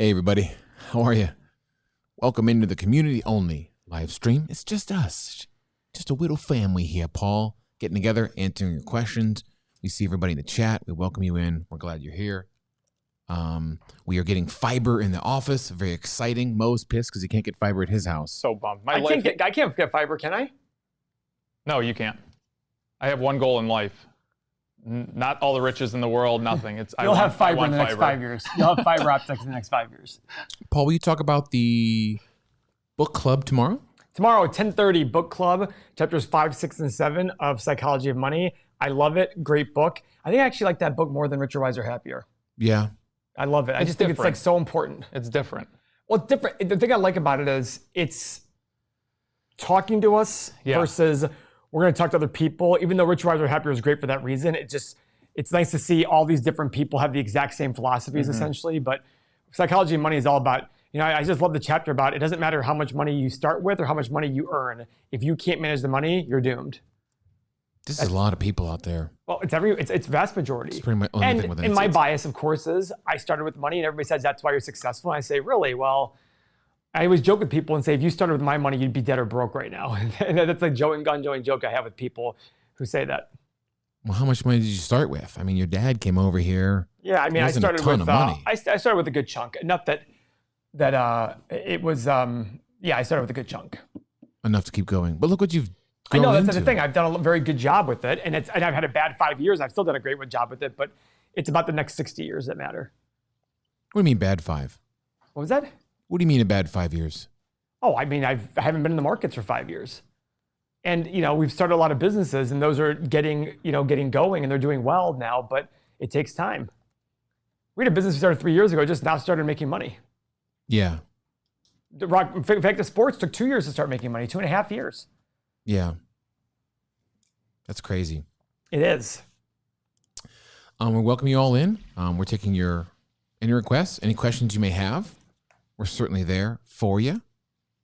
Hey everybody, how are you? Welcome into the community-only live stream. It's just us, just a little family here, Paul, getting together, answering your questions. We see everybody in the chat. We welcome you in. We're glad you're here. We are getting fiber in the office. Very exciting. Mo's pissed because he can't get fiber at his house. So bummed. I can't get fiber, can I? No, you can't. I have one goal in life. Not all the riches in the world, nothing. You'll have fiber in the next 5 years. You'll have fiber optics in the next 5 years. Paul, will you talk about the book club tomorrow? Tomorrow, 10:30, book club, chapters 5, 6, and 7 of Psychology of Money. I love it. Great book. I think I actually like that book more than Richer, Wiser, Happier. Yeah. I love it. I just think it's like so important. It's different. Well, it's different. The thing I like about it is it's talking to us versus we're going to talk to other people. Even though Richer, Wiser, Happier is great for that reason, it's nice to see all these different people have the exact same philosophies essentially. But Psychology of Money is all about, I just love the chapter about it doesn't matter how much money you start with or how much money you earn. If you can't manage the money, you're doomed. This is a lot of people out there. Well, it's vast majority. It's pretty much only thing with it. And my bias, of course, is I started with money and everybody says that's why you're successful. And I say, really? Well, I always joke with people and say, if you started with my money, you'd be dead or broke right now. And that's a going joke I have with people who say that. Well, how much money did you start with? I mean, your dad came over here. Yeah, I mean, I started with I started with a good chunk. Enough that it was I started with a good chunk. Enough to keep going. But look what you've I know that's the thing. I've done a very good job with it, and I've had a bad 5 years. I've still done a great job with it, but it's about the next 60 years that matter. What do you mean bad 5? What was that? What do you mean a bad 5 years? Oh, I mean, I haven't been in the markets for 5 years. And, we've started a lot of businesses and those are getting going and they're doing well now, but it takes time. We had a business we started 3 years ago, just now started making money. Yeah. In fact, the sports took 2 years to start making money, 2.5 years. Yeah. That's crazy. It is. We welcome you all in. We're taking any requests, any questions you may have. We're certainly there for you.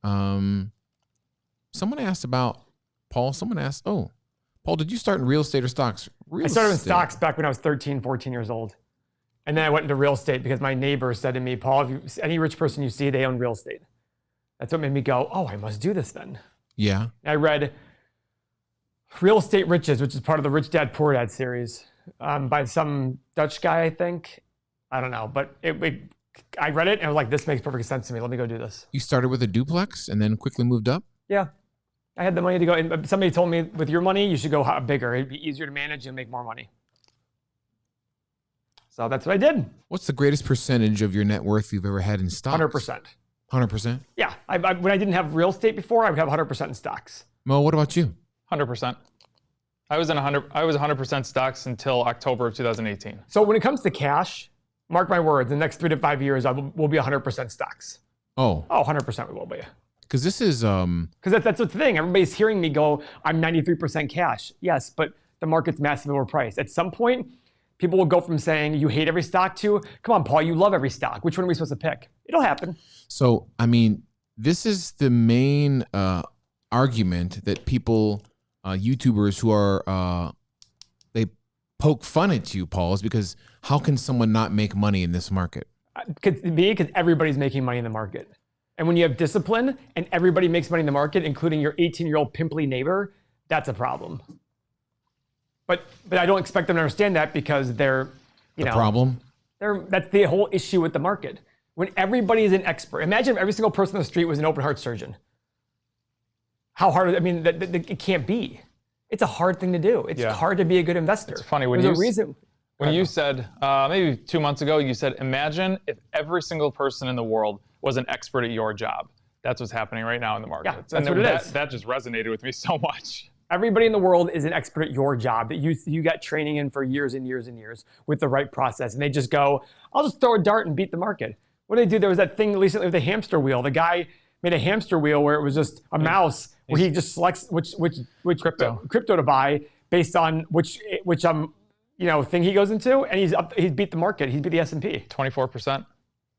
Someone asked about Paul. Someone asked, Paul, did you start in real estate or stocks? I started in stocks back when I was 13, 14 years old. And then I went into real estate because my neighbor said to me, Paul, any rich person you see, they own real estate. That's what made me go, I must do this then. Yeah. I read Real Estate Riches, which is part of the Rich Dad, Poor Dad series by some Dutch guy, I think. I don't know, but I read it and I was like, this makes perfect sense to me. Let me go do this. You started with a duplex and then quickly moved up? Yeah. I had the money to go. And somebody told me, with your money, you should go bigger. It'd be easier to manage and make more money. So that's what I did. What's the greatest percentage of your net worth you've ever had in stocks? 100%. 100%? Yeah. When I didn't have real estate before, I would have 100% in stocks. Mo, what about you? 100%. I was 100% stocks until October of 2018. So when it comes to cash, mark my words, the next 3 to 5 years, we'll be 100% stocks. Oh, 100% we will be. Because this is... Because that's the thing. Everybody's hearing me go, I'm 93% cash. Yes, but the market's massively overpriced. At some point, people will go from saying you hate every stock to, come on, Paul, you love every stock. Which one are we supposed to pick? It'll happen. So, I mean, this is the main argument that people, YouTubers who are, they poke fun at you, Paul, is because how can someone not make money in this market? Because everybody's making money in the market. And when you have discipline and everybody makes money in the market, including your 18-year-old pimply neighbor, that's a problem. But I don't expect them to understand that because they're, problem? That's the whole issue with the market. When everybody is an expert, imagine if every single person on the street was an open heart surgeon. How hard, it can't be. It's a hard thing to do. It's hard to be a good investor. It's funny, when you said, maybe 2 months ago, you said, imagine if every single person in the world was an expert at your job. That's what's happening right now in the market. Yeah, that's what it is. That just resonated with me so much. Everybody in the world is an expert at your job that you got training in for years and years and years with the right process. And they just go, I'll just throw a dart and beat the market. What did they do? There was that thing recently with the hamster wheel. The guy made a hamster wheel where it was just a mouse where he just selects which crypto to buy based on which thing he goes into, and he's beat the market. He's beat the S&P. 24%.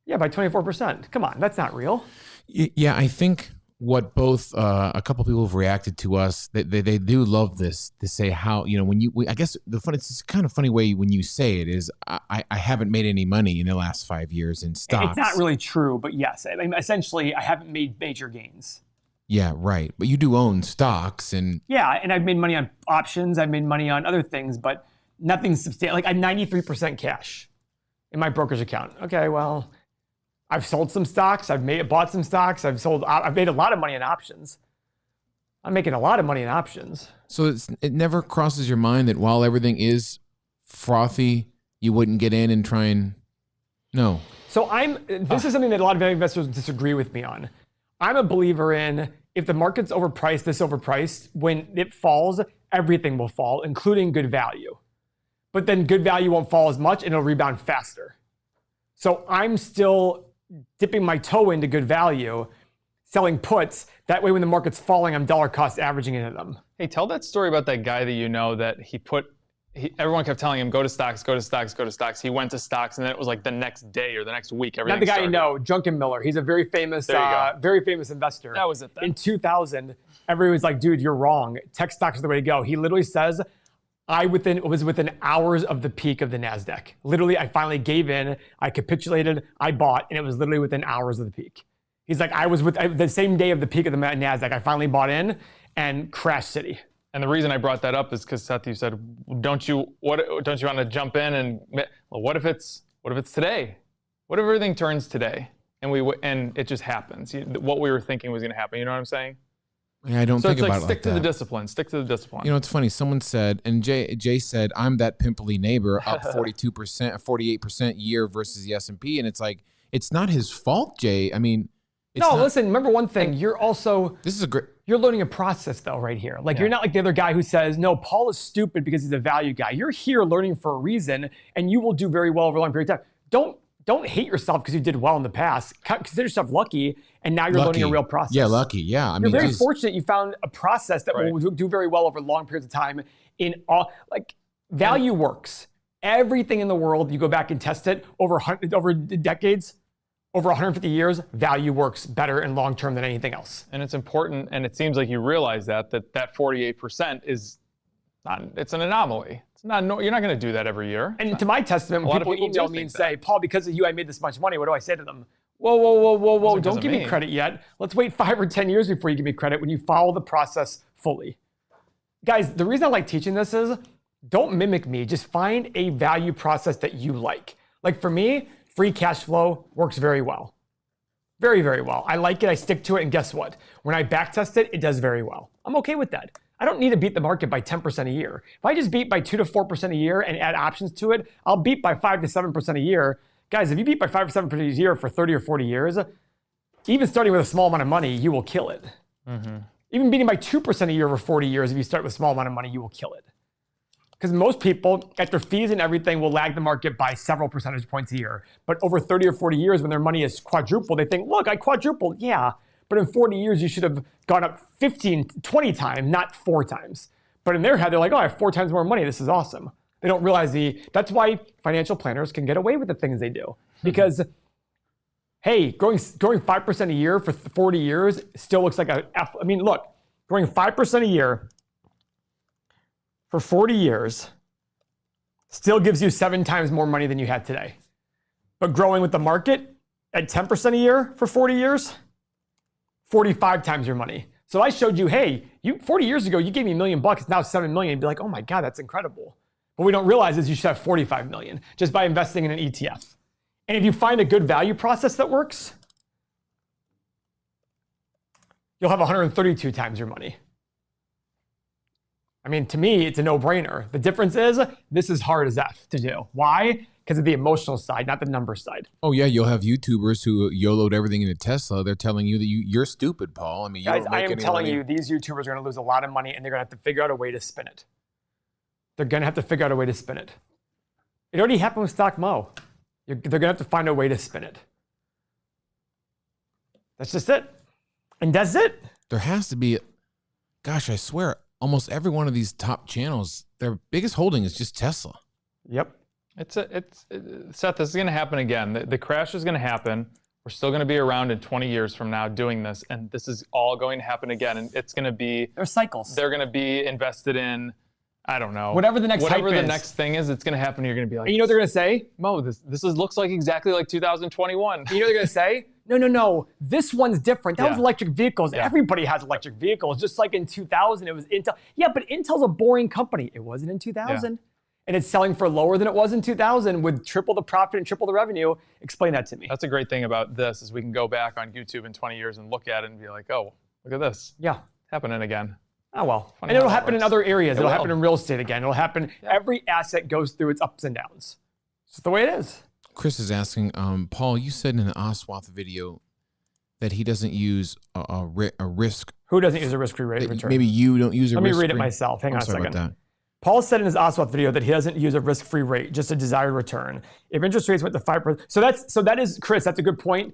Yeah, by 24%. Come on, that's not real. Yeah, I think what both a couple people have reacted to us. They do love this to say how, you know, I guess it's kind of funny way when you say it is I haven't made any money in the last 5 years in stocks. It's not really true, but yes, I mean, essentially I haven't made major gains. Yeah, right. But you do own stocks and I've made money on options. I've made money on other things, but nothing substantial. Like I'm 93% cash in my brokerage account. Okay, well, I've sold some stocks. Bought some stocks. I've made a lot of money in options. I'm making a lot of money in options. So it never crosses your mind that while everything is frothy, you wouldn't get in and try and no. So this is something that a lot of investors disagree with me on. I'm a believer in if the market's overpriced, when it falls, everything will fall, including good value. But then good value won't fall as much and it'll rebound faster. So I'm still dipping my toe into good value, selling puts. That way when the market's falling, I'm dollar cost averaging into them. Hey, tell that story about that guy that you know that everyone kept telling him, go to stocks, go to stocks, go to stocks. He went to stocks and then it was like the next day or the next week. Not the guy you know, Druckenmiller. He's a very famous investor. That was it then. In 2000, everyone was like, dude, you're wrong. Tech stocks are the way to go. He literally says, was within hours of the peak of the NASDAQ. Literally, I finally gave in, I capitulated, I bought, and it was literally within hours of the peak. He's like, I was the same day of the peak of the NASDAQ, I finally bought in and crash city. And the reason I brought that up is because Seth, you said, don't you want to jump in and, well, what if it's today? What if everything turns today and it just happens? What we were thinking was going to happen, you know what I'm saying? Yeah, I don't think about it like that. Stick to the discipline. Stick to the discipline. You know, it's funny. Someone said, and Jay said, I'm that pimply neighbor up 42%, 48% year versus the S&P. And it's like, it's not his fault, Jay. I mean, listen, remember one thing. You're learning a process though right here. Like you're not like the other guy who says, no, Paul is stupid because he's a value guy. You're here learning for a reason and you will do very well over a long period of time. Don't hate yourself because you did well in the past. Consider yourself lucky, and now you're learning a real process. Yeah, lucky. Yeah, I mean, you're very fortunate. You found a process that will do very well over long periods of time. Value works. Everything in the world, you go back and test it over decades, over 150 years. Value works better in long term than anything else. And it's important, and it seems like you realize that 48% is not. It's an anomaly. You're not going to do that every year. And to my testament, when people email me and say, Paul, because of you, I made this much money. What do I say to them? Whoa. Don't give me credit yet. Let's wait 5 or 10 years before you give me credit when you follow the process fully. Guys, the reason I like teaching this is don't mimic me. Just find a value process that you like. Like for me, free cash flow works very well. Very, very well. I like it. I stick to it. And guess what? When I backtest it, it does very well. I'm okay with that. I don't need to beat the market by 10% a year. If I just beat by 2 to 4% a year and add options to it, I'll beat by 5 to 7% a year. Guys, if you beat by 5 or 7% a year for 30 or 40 years, even starting with a small amount of money, you will kill it. Mm-hmm. Even beating by 2% a year for 40 years, if you start with a small amount of money, you will kill it. Because most people, at their fees and everything, will lag the market by several percentage points a year. But over 30 or 40 years, when their money is quadrupled, they think, look, I quadrupled. Yeah. But in 40 years, you should have gone up 15, 20 times, not 4 times. But in their head, they're like, oh, I have 4 times more money. This is awesome. They don't realize that's why financial planners can get away with the things they do. Because, hey, growing 5% a year for 40 years still looks like look, growing 5% a year for 40 years still gives you 7 times more money than you had today. But growing with the market at 10% a year for 40 years, 45 times your money. So I showed you, hey, 40 years ago, you gave me $1 million, it's now 7 million. You'd be like, oh my God, that's incredible. What we don't realize is you should have 45 million just by investing in an ETF. And if you find a good value process that works, you'll have 132 times your money. I mean, to me, it's a no-brainer. The difference is this is hard as F to do. Why? Because of the emotional side, not the number side. Oh, yeah, you'll have YouTubers who YOLO'd everything into Tesla. They're telling you that you're stupid, Paul. I mean, guys, I am telling you, these YouTubers are going to lose a lot of money, and they're going to have to figure out a way to spin it. They're going to have to figure out a way to spin it. It already happened with Stock Mo. They're going to have to find a way to spin it. That's just it. And that's it. There has to be, gosh, I swear, almost every one of these top channels, their biggest holding is just Tesla. Yep. Seth, this is going to happen again. The crash is going to happen. We're still going to be around in 20 years from now doing this, and this is all going to happen again. And it's going to be There's cycles. They're going to be invested in, I don't know, Whatever the next hype is. next thing is, it's going to happen. You're going to be like, And you know what they're going to say? Mo, looks like exactly like 2021. You know what they're going to say? No. This one's different. That was electric vehicles. Yeah. Everybody has electric vehicles. Just like in 2000, it was Intel. Yeah, but Intel's a boring company. It wasn't in 2000. And it's selling for lower than it was in 2000 with triple the profit and triple the revenue. Explain that to me. That's a great thing about this is we can go back on YouTube in 20 years and look at it and be like, oh, look at this. Yeah. Happening again. Oh, well. Funny And it'll how that happen in works. other areas. It'll will. happen in real estate again. It'll happen. Every asset goes through its ups and downs. It's just the way it is. Chris is asking, Paul, you said in the Oswath video that he doesn't use a risk. Who doesn't use a risk-free rate of return? Maybe you don't use a risk. Let me read it myself. Hang on a Sorry second. about that. Paul said in his Oswath video that he doesn't use a risk-free rate, just a desired return. If interest rates went to 5%, so that is, Chris, that's a good point.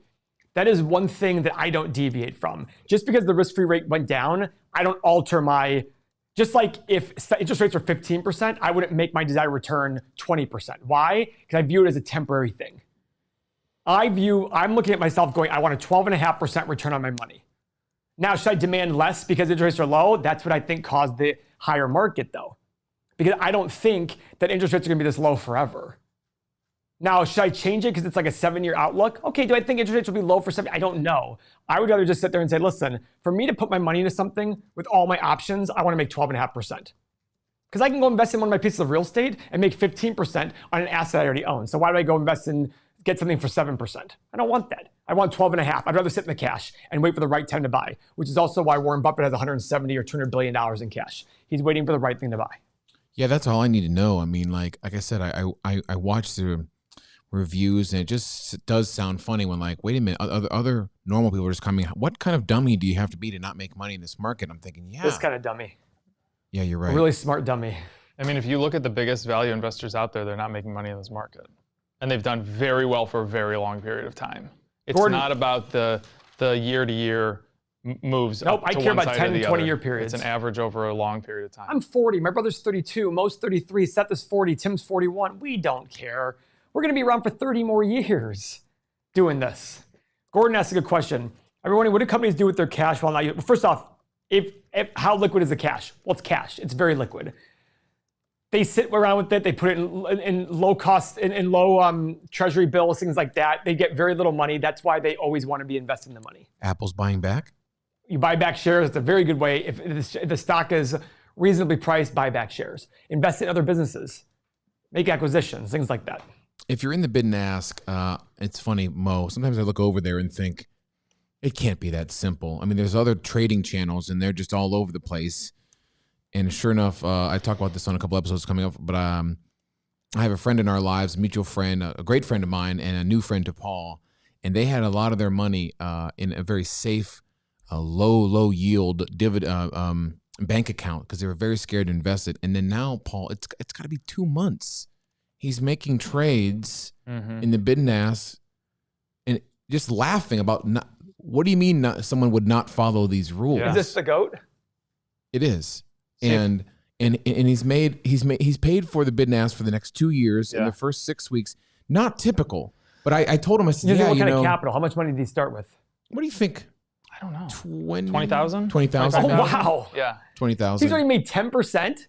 That is one thing that I don't deviate from. Just because the risk-free rate went down, I don't alter my, just like if interest rates were 15%, I wouldn't make my desired return 20%. Why? Because I view it as a temporary thing. I'm looking at myself going, I want a 12.5% return on my money. Now, should I demand less because interest rates are low? That's what I think caused the higher market though. Because I don't think that interest rates are gonna be this low forever. Now, should I change it because it's like a 7-year outlook? Okay, do I think interest rates will be low for 7? I don't know. I would rather just sit there and say, listen, for me to put my money into something with all my options, I wanna make 12.5%. Because I can go invest in one of my pieces of real estate and make 15% on an asset I already own. So why do I go get something for 7%? I don't want that. I want 12.5. I'd rather sit in the cash and wait for the right time to buy, which is also why Warren Buffett has 170 or $200 billion in cash. He's waiting for the right thing to buy. Yeah, that's all I need to know. I mean, like I said, I watched the reviews and it just does sound funny when like, wait a minute, other normal people are just coming. What kind of dummy do you have to be to not make money in this market? I'm thinking, yeah. This kind of dummy. Yeah, you're right. A really smart dummy. I mean, if you look at the biggest value investors out there, they're not making money in this market. And they've done very well for a very long period of time. It's Gordon, not about the year-to-year moves. Nope, up I to care one about side or 10, the 20-year other. periods. It's an average over a long period of time. I'm 40. My brother's 32. Mo's 33. Seth is 40. Tim's 41. We don't care. We're going to be around for 30 more years doing this. Gordon asked a good question. Everyone, what do companies do with their cash while not using? First off, how liquid is the cash? Well, it's cash. It's very liquid. They sit around with it. They put it in low cost, in low treasury bills, things like that. They get very little money. That's why they always want to be investing the money. Apple's buying back? You buy back shares. It's a very good way. If the stock is reasonably priced, buy back shares. Invest in other businesses. Make acquisitions, things like that. If you're in the bid and ask, it's funny, Mo, sometimes I look over there and think, it can't be that simple. I mean, there's other trading channels and they're just all over the place. And sure enough, I talk about this on a couple episodes coming up, but I have a friend in our lives, a mutual friend, a great friend of mine, and a new friend to Paul. And they had a lot of their money in a very safe, low yield dividend bank account because they were very scared to invest it. And then now, Paul, it's got to be 2 months. He's making trades in the bid and ask and just laughing about what do you mean someone would not follow these rules? Yeah. Is this the GOAT? It is. And he's paid for the bid and ask for the next 2 years in the first 6 weeks. Not typical. But I told him, I said, What kind of capital? How much money did he start with? What do you think? I don't know. 20,000? 20,000? Oh, wow. Yeah. 20,000. He's already made 10%?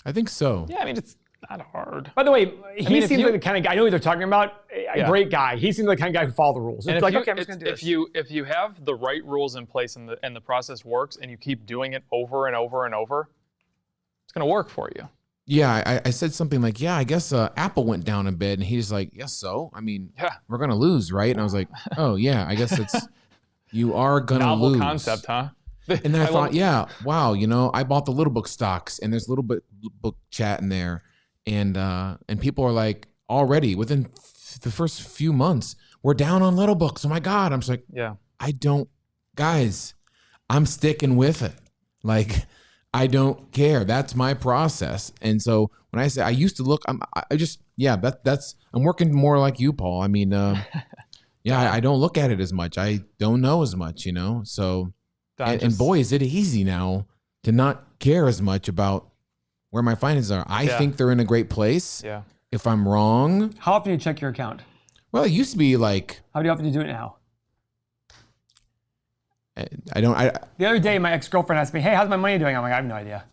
I think so. Yeah, I mean, it's not hard. By the way, he mean, if seems you- like the kind of guy, I know who they're talking about, a great guy. He seems like the kind of guy who follows the rules. And It's if like, you, okay, I'm just going to do this. if you have the right rules in place and the process works and you keep doing it over and over and over, it's going to work for you. Yeah, I said something like, yeah, I guess Apple went down a bit. And he's like, yes, so? I mean, we're going to lose, right? And I was like, oh, yeah, I guess you are going to lose. Novel concept, huh? And then I thought, yeah, wow, I bought the Little Book stocks and there's Little Book chat in there. And people are like, already within the first few months, we're down on Little Books. Oh my God. I'm just like, guys, I'm sticking with it. Like, I don't care. That's my process. And so when I say I used to look, I'm working more like you, Paul. I mean, I don't look at it as much. I don't know as much, So, and boy, is it easy now to not care as much about where my finances are. I think they're in a great place. Yeah. If I'm wrong. How often do you check your account? Well, it used to be like. How often do you do it now? The other day, my ex-girlfriend asked me, "Hey, how's my money doing?" I'm like, "I have no idea."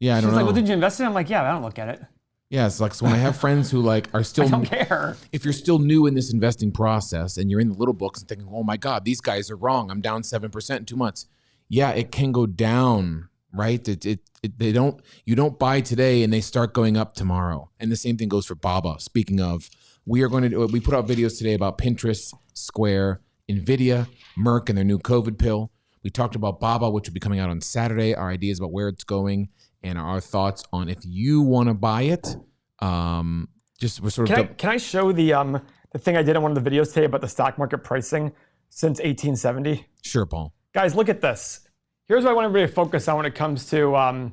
Yeah, I don't know. She's like, "Well, did you invest in it?" I'm like, "Yeah, but I don't look at it." Yeah, it's like, so when I have friends who like are still, I don't care. If you're still new in this investing process and you're in the little books and thinking, oh my God, these guys are wrong. I'm down 7% in 2 months. Yeah, it can go down, right? You don't buy today and they start going up tomorrow. And the same thing goes for BABA. Speaking of, we put out videos today about Pinterest, Square, NVIDIA, Merck, and their new COVID pill. We talked about BABA, which will be coming out on Saturday, our ideas about where it's going, and our thoughts on if you want to buy it. Can I show the thing I did in one of the videos today about the stock market pricing since 1870? Sure, Paul. Guys, look at this. Here's what I want everybody to focus on when it comes to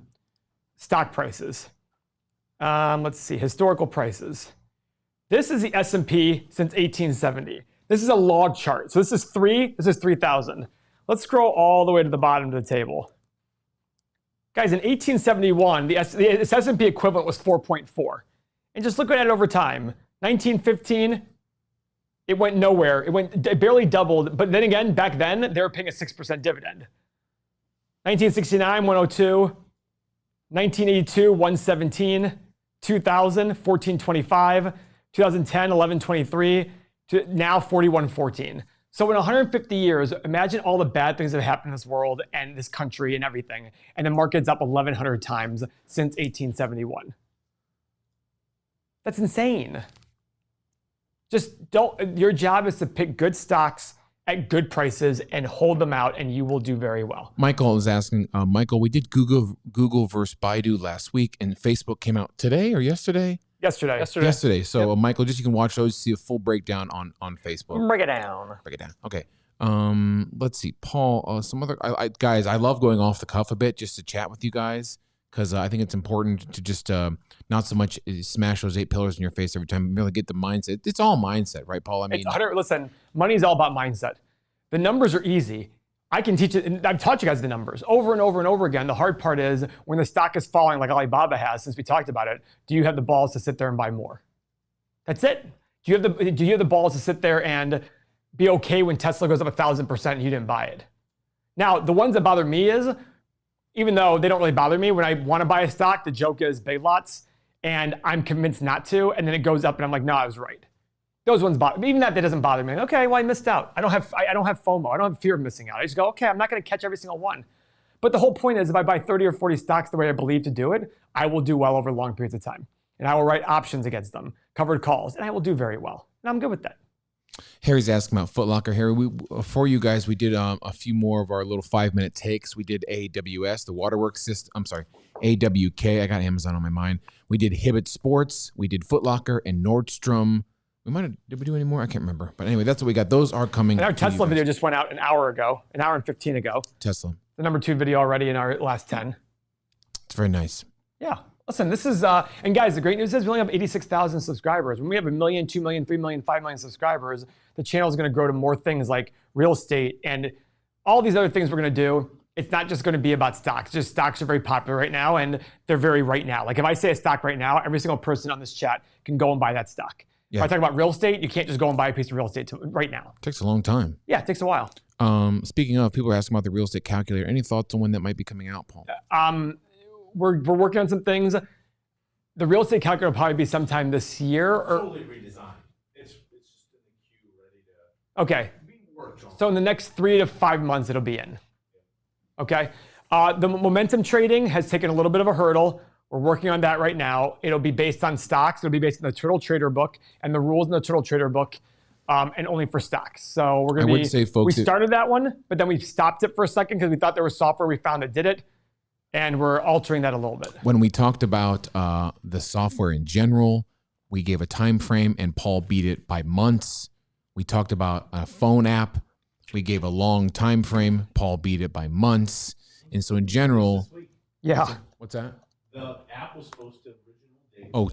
stock prices. Let's see, historical prices. This is the S&P since 1870. This is a log chart. So this is 3,000. Let's scroll all the way to the bottom of the table. Guys, in 1871, the S&P equivalent was 4.4. And just look at it over time. 1915, it went nowhere. It barely doubled. But then again, back then, they were paying a 6% dividend. 1969, 102. 1982, 117. 2000, 1425. 2010, 1123. Now 4114. So in 150 years, imagine all the bad things that have happened in this world and this country and everything. And the market's up 1,100 times since 1871. That's insane. Your job is to pick good stocks at good prices and hold them out, and you will do very well. Michael is asking, Michael, we did Google versus Baidu last week, and Facebook came out today or yesterday? Yesterday. So, Yep. Michael, just you can watch those, see a full breakdown on Facebook. Break it down. Okay. Let's see, Paul. Some other guys. I love going off the cuff a bit just to chat with you guys because I think it's important to just not so much smash those 8 pillars in your face every time. Really get the mindset. It's all mindset, right, Paul? I mean, listen, money's all about mindset. The numbers are easy. I can teach it, and I've taught you guys the numbers over and over and over again. The hard part is when the stock is falling like Alibaba has, since we talked about it, do you have the balls to sit there and buy more? That's it. Do you have the balls to sit there and be okay when Tesla goes up 1,000% and you didn't buy it? Now, the ones that bother me is, even though they don't really bother me, when I want to buy a stock, the joke is big lots, and I'm convinced not to, and then it goes up and I'm like, no, I was right. Those ones bother me. Even that doesn't bother me. Okay, well, I missed out. I don't have FOMO. I don't have fear of missing out. I just go, okay, I'm not going to catch every single one. But the whole point is if I buy 30 or 40 stocks the way I believe to do it, I will do well over long periods of time. And I will write options against them, covered calls, and I will do very well. And I'm good with that. Harry's asking about Foot Locker. Harry, for you guys, we did a few more of our little 5-minute takes. We did AWS, the Waterworks system. I'm sorry, AWK. I got Amazon on my mind. We did Hibbett Sports. We did Foot Locker and Nordstrom. Did we do any more? I can't remember. But anyway, that's what we got. Those are coming. And our Tesla video just went out an hour and 15 ago. Tesla. The number 2 video already in our last 10. It's very nice. Yeah. Listen, this is, and guys, the great news is we only have 86,000 subscribers. When we have 1 million, 2 million, 3 million, 5 million subscribers, the channel is going to grow to more things like real estate and all these other things we're going to do. It's not just going to be about stocks. Just stocks are very popular right now, and they're very right now. Like if I say a stock right now, every single person on this chat can go and buy that stock. Yeah. If I talk about real estate, you can't just go and buy a piece of real estate right now. It takes a long time. Yeah, it takes a while. Speaking of, people are asking about the real estate calculator. Any thoughts on when that might be coming out, Paul? We're working on some things. The real estate calculator will probably be sometime this year. Or totally redesigned. It's just in the queue, ready to. Okay. So in the next 3 to 5 months, it'll be in. Okay. The momentum trading has taken a little bit of a hurdle. We're working on that right now. It'll be based on stocks. It'll be based on the Turtle Trader book and the rules in the Turtle Trader book, and only for stocks. So we're going to be. Say, folks, we started that one, but then we stopped it for a second because we thought there was software we found that did it, and we're altering that a little bit. When we talked about the software in general, we gave a time frame, and Paul beat it by months. We talked about a phone app. We gave a long time frame. Paul beat it by months. And so in general, yeah. What's that? The app was supposed to originally. Oh,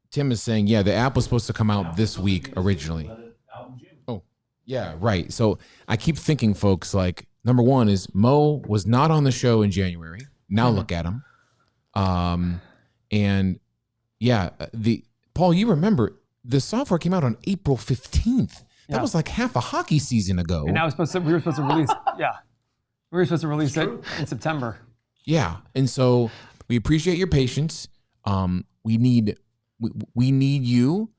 Tim is saying, yeah, the app was supposed to come out this week originally. Oh, yeah, right. So I keep thinking, folks, like, number one is Mo was not on the show in January. Now look at him. And yeah, Paul, you remember the software came out on April 15th. That was like half a hockey season ago. And now we were supposed to release, yeah. We were supposed to release it in September. Yeah. And so we appreciate your patience. We need you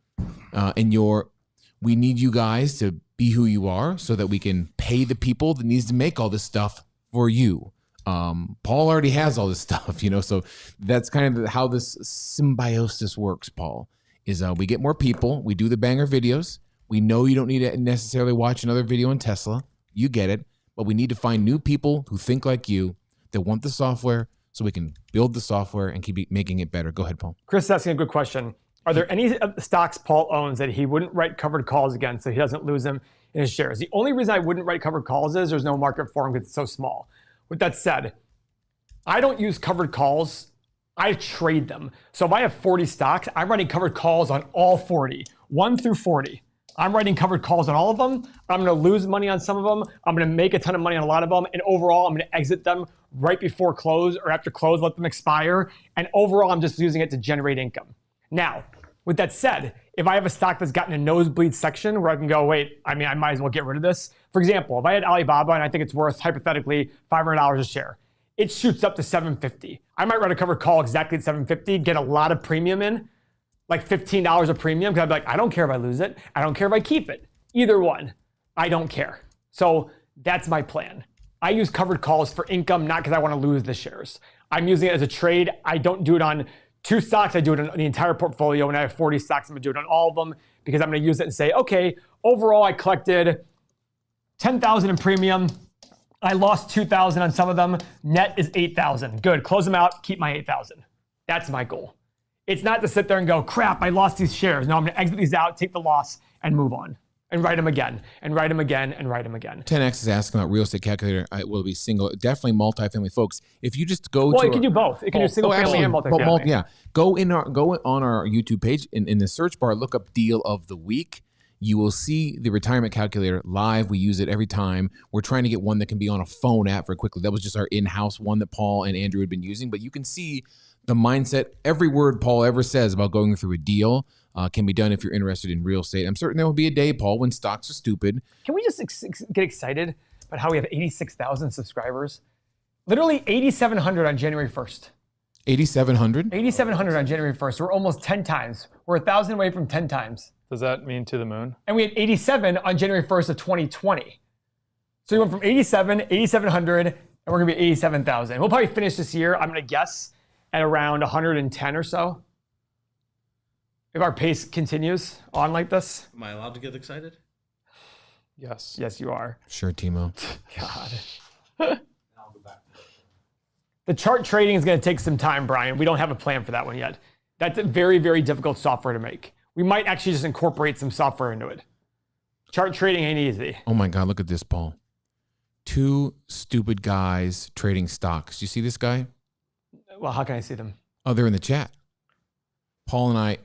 we need you guys to be who you are so that we can pay the people that needs to make all this stuff for you. Paul already has all this stuff, so that's kind of how this symbiosis works, Paul, is we get more people. We do the banger videos. We know you don't need to necessarily watch another video on Tesla. You get it. But we need to find new people who think like you that want the software so we can build the software and keep making it better. Go ahead, Paul. Chris is asking a good question. Are there any stocks Paul owns that he wouldn't write covered calls against so he doesn't lose them in his shares? The only reason I wouldn't write covered calls is there's no market for them because it's so small. With that said, I don't use covered calls. I trade them. So if I have 40 stocks, I'm writing covered calls on all 40, 1 through 40. I'm writing covered calls on all of them. I'm going to lose money on some of them. I'm going to make a ton of money on a lot of them. And overall, I'm going to exit them right before close or after close, let them expire. And overall, I'm just using it to generate income. Now, with that said, if I have a stock that's gotten a nosebleed section where I can go, wait, I might as well get rid of this. For example, if I had Alibaba and I think it's worth hypothetically $500 a share, it shoots up to $750. I might write a covered call exactly at $750, get a lot of premium in, like $15 a premium, because I'd be like, I don't care if I lose it. I don't care if I keep it. Either one, I don't care. So that's my plan. I use covered calls for income, not because I want to lose the shares. I'm using it as a trade. I don't do it on 2 stocks. I do it on the entire portfolio. When I have 40 stocks, I'm going to do it on all of them because I'm going to use it and say, okay, overall, I collected $10,000 in premium. I lost $2,000 on some of them. Net is $8,000. Good. Close them out. Keep my $8,000. That's my goal. It's not to sit there and go, crap, I lost these shares. No, I'm going to exit these out, take the loss, and move on. And write them again, and write them again, and write them again. 10X is asking about real estate calculator. It will be single, definitely multifamily, folks. If you just go it can do both. It can do single family and multifamily. Yeah. Go on our YouTube page in the search bar, look up deal of the week. You will see the retirement calculator live. We use it every time. We're trying to get one that can be on a phone app very quickly. That was just our in-house one that Paul and Andrew had been using. But you can see the mindset. Every word Paul ever says about going through a deal can be done if you're interested in real estate. I'm certain there will be a day, Paul, when stocks are stupid. Can we just get excited about how we have 86,000 subscribers? Literally 8,700 on January 1st. 8,700? 8,700 on January 1st. We're almost 10 times. We're 1,000 away from 10 times. Does that mean to the moon? And we had 87 on January 1st of 2020. So we went from 8,700, and we're going to be 87,000. We'll probably finish this year, I'm going to guess, at around 110 or so. If our pace continues on like this. Am I allowed to get excited? Yes. Yes, you are. Sure, Timo. God. I'll go back. The chart trading is going to take some time, Brian. We don't have a plan for that one yet. That's a very, very difficult software to make. We might actually just incorporate some software into it. Chart trading ain't easy. Oh my God, look at this, Paul. 2 stupid guys trading stocks. Do you see this guy? Well, how can I see them? Oh, they're in the chat. Paul and I.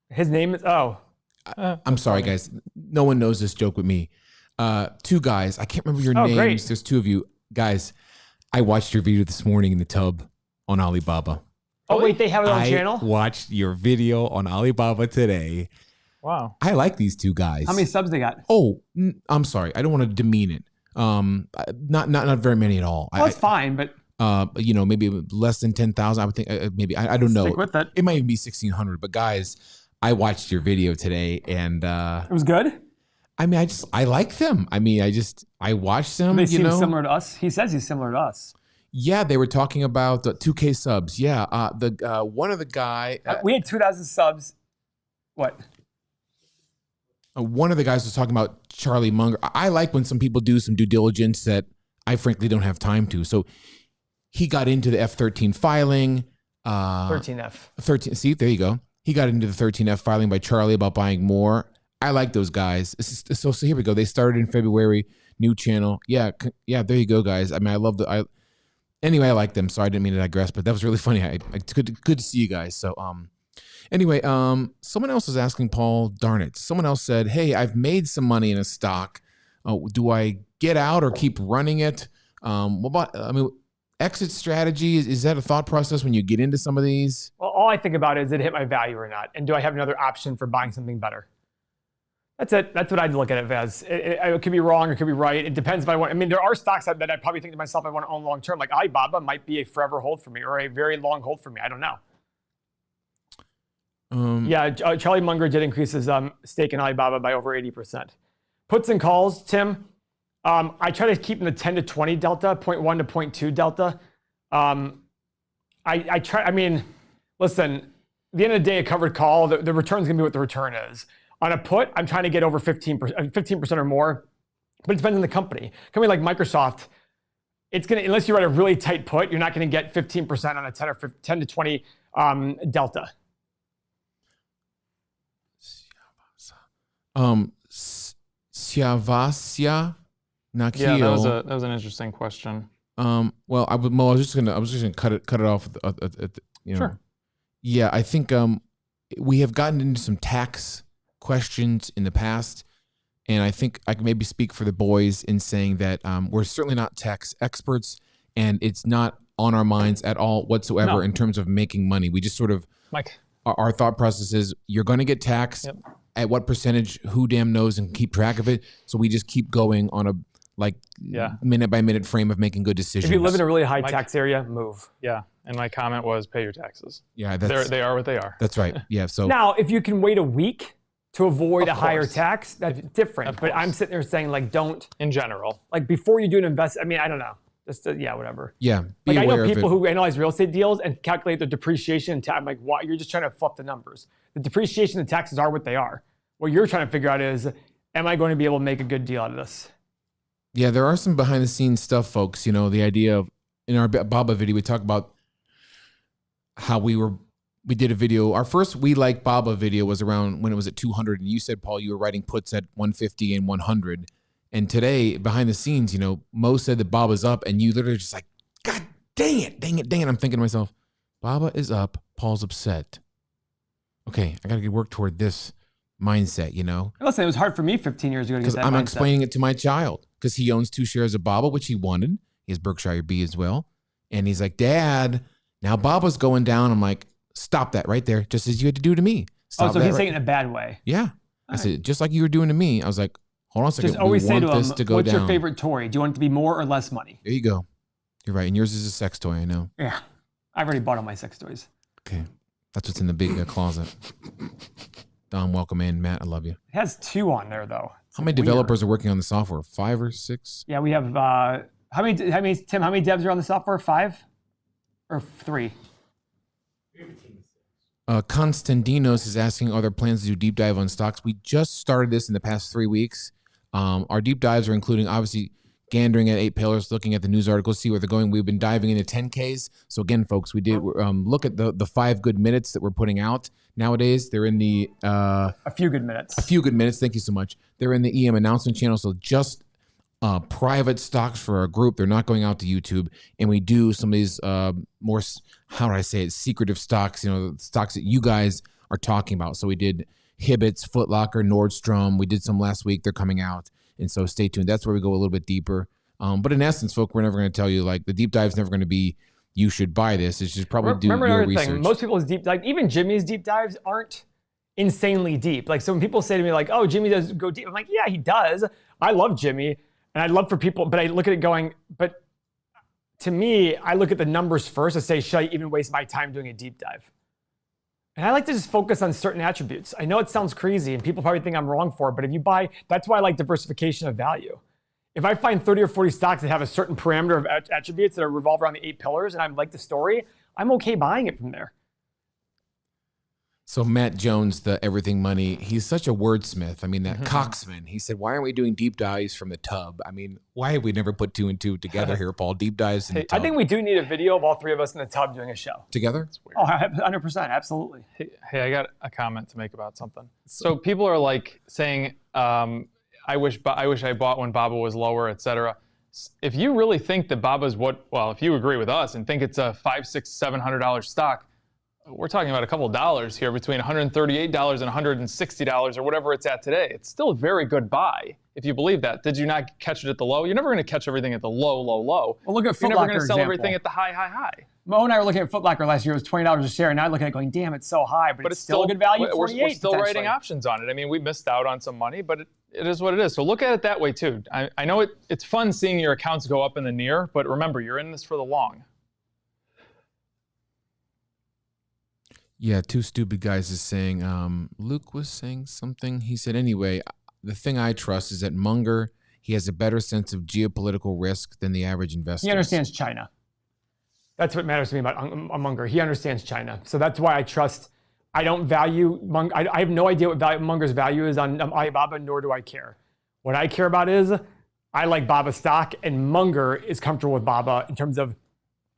His name is, I'm sorry, guys. No one knows this joke with me. 2 guys. I can't remember your names. Great. There's 2 of you. Guys, I watched your video this morning in the tub on Alibaba. Oh, wait, they have it on the channel? I watched your video on Alibaba today. Wow. I like these 2 guys. How many subs they got? Oh, I'm sorry. I don't want to demean it. Not very many at all. Well, it's fine, but maybe less than 10,000. I would think maybe I don't know. stick with it. It might even be 1,600. But guys, I watched your video today, and It was good? I like them. I watched them. They seem similar to us. He says he's similar to us. Yeah, they were talking about 2K subs. Yeah, one of the guy. We had 2,000 subs. What? One of the guys was talking about Charlie Munger. I like when some people do some due diligence that I frankly don't have time to. So he got into the F13 filing. 13F. 13. See, there you go. He got into the 13F filing by Charlie about buying more. I like those guys. So here we go. They started in February. New channel. Yeah. There you go, guys. I love Anyway, I like them. Sorry, I didn't mean to digress, but that was really funny. Good to see you guys. So, anyway, someone else was asking Paul, darn it. Someone else said, hey, I've made some money in a stock. Do I get out or keep running it? What about, exit strategy? Is that a thought process when you get into some of these? Well, all I think about is, did it hit my value or not? And do I have another option for buying something better? That's it. That's what I'd look at it as. It could be wrong, it could be right. It depends if I want. I mean, there are stocks that I probably think to myself I want to own long term. Like Alibaba might be a forever hold for me or a very long hold for me. I don't know. Charlie Munger did increase his stake in Alibaba by over 80%. Puts and calls, Tim. I try to keep in the 10 to 20 delta, 0.1 to 0.2 delta. I try. I mean, listen. At the end of the day, a covered call, the return's gonna be what the return is. On a put, I'm trying to get over 15% or more, but it depends on the company. A company like Microsoft, it's gonna, unless you write a really tight put, you're not gonna get 15% on a 10 to 20 delta. Siavasya Nakil. Yeah, that was an interesting question. Well, I was just gonna cut it off. Sure. Yeah, I think we have gotten into some tax questions in the past, and I think I can maybe speak for the boys in saying that we're certainly not tax experts, and it's not on our minds at all whatsoever in terms of making money. We just sort of Mike. Our thought process is you're going to get taxed. Yep. At what percentage? Who damn knows and keep track of it. So we just keep going on a minute by minute frame of making good decisions. If you live in a really high tax area, move. Yeah, and my comment was pay your taxes. Yeah, they are what they are. That's right. Yeah. So now, if you can wait a week to avoid a higher tax, that's different. But I'm sitting there saying don't. In general, before you do an invest, I mean, I don't know. Just whatever. Yeah. I know people who analyze real estate deals and calculate the depreciation and tax. I'm like, why? You're just trying to fluff the numbers. The depreciation and taxes are what they are. What you're trying to figure out is, am I going to be able to make a good deal out of this? Yeah, there are some behind the scenes stuff, folks. You know, the idea of, in our Baba video, we talk about how we did a video. Our first We Like Baba video was around when it was at 200. And you said, Paul, you were writing puts at 150 and 100. And today, behind the scenes, Mo said that Baba's up, and you literally just like, God dang it. I'm thinking to myself, Baba is up, Paul's upset. Okay, I got to work toward this mindset, Listen, it was hard for me 15 years ago to get that mindset. I'm explaining it to my child because he owns 2 shares of Baba, which he wanted. He has Berkshire B as well. And he's like, Dad, now Baba's going down. I'm like, stop that right there, just as you had to do to me. Stop so he's right. saying it in a bad way. Yeah. I said, just like you were doing to me. I was like, hold on a second. Just always say to him, what's your favorite toy? Do you want it to be more or less money? There you go. You're right. And yours is a sex toy, I know. Yeah. I've already bought all my sex toys. Okay. That's what's in the big closet. Don, welcome in. Matt, I love you. It has 2 on there, though. How many developers are working on the software? 5 or 6? Yeah, we have, how many, Tim, how many devs are on the software? 5 or 3? Constantinos is asking, are there plans to do deep dive on stocks? We just started this in the past 3 weeks. Our deep dives are including, obviously, gandering at 8 pillars, looking at the news articles, see where they're going. We've been diving into 10Ks. So again, folks, we did look at the 5 good minutes that we're putting out nowadays. They're in the a few good minutes. A few good minutes. Thank you so much. They're in the EM announcement channel. So just private stocks for our group. They're not going out to YouTube. And we do some of these more, how do I say it, secretive stocks, stocks that you guys are talking about. So we did Hibbett's, Foot Locker, Nordstrom. We did some last week. They're coming out. And so stay tuned. That's where we go a little bit deeper. But in essence, folks, we're never going to tell you, the deep dive's never going to be, you should buy this. It's just probably do your research. Thing, most people's deep dive, even Jimmy's deep dives aren't insanely deep. So when people say to me oh, Jimmy does go deep, I'm like, yeah, he does. I love Jimmy. And I'd love for people, but I look at it going, but to me, I look at the numbers first and say, should I even waste my time doing a deep dive? And I like to just focus on certain attributes. I know it sounds crazy and people probably think I'm wrong for it, but if you buy, that's why I like diversification of value. If I find 30 or 40 stocks that have a certain parameter of attributes that are revolve around the 8 pillars and I like the story, I'm okay buying it from there. So Matt Jones, the Everything Money, he's such a wordsmith. I mean, that Coxman, he said, why aren't we doing deep dives from the tub? I mean, why have we never put 2 and 2 together here, Paul? Deep dives in the tub. I think we do need a video of all 3 of us in the tub doing a show. Together? Oh, 100%, absolutely. Hey, I got a comment to make about something. So people are saying, I wish I bought when Baba was lower, etc. If you really think that Baba's if you agree with us and think it's a $500, $600, $700 stock, we're talking about a couple of dollars here between $138 and $160 or whatever it's at today. It's still a very good buy if you believe that. Did you not catch it at the low? You're never going to catch everything at the low, low, low. Well, look at You're Foot never Locker going to sell example. everything at the high, high, high. Mo and I were looking at Foot Locker last year. It was $20 a share. And now I look at it going, damn, it's so high, but it's still a good value. We're 48 still potentially. writing options on it. I mean, we missed out on some money, but it is what it is. So look at it that way too. I know it's fun seeing your accounts go up in the near, but remember, you're in this for the long. Yeah, Two Stupid Guys is saying, Luke was saying something. He said, anyway, the thing I trust is that Munger, he has a better sense of geopolitical risk than the average investor. He understands China. That's what matters to me about Munger. He understands China. So that's why I trust. I don't value Munger. I have no idea what Munger's value is on Alibaba, nor do I care. What I care about is I like Baba stock, and Munger is comfortable with Baba in terms of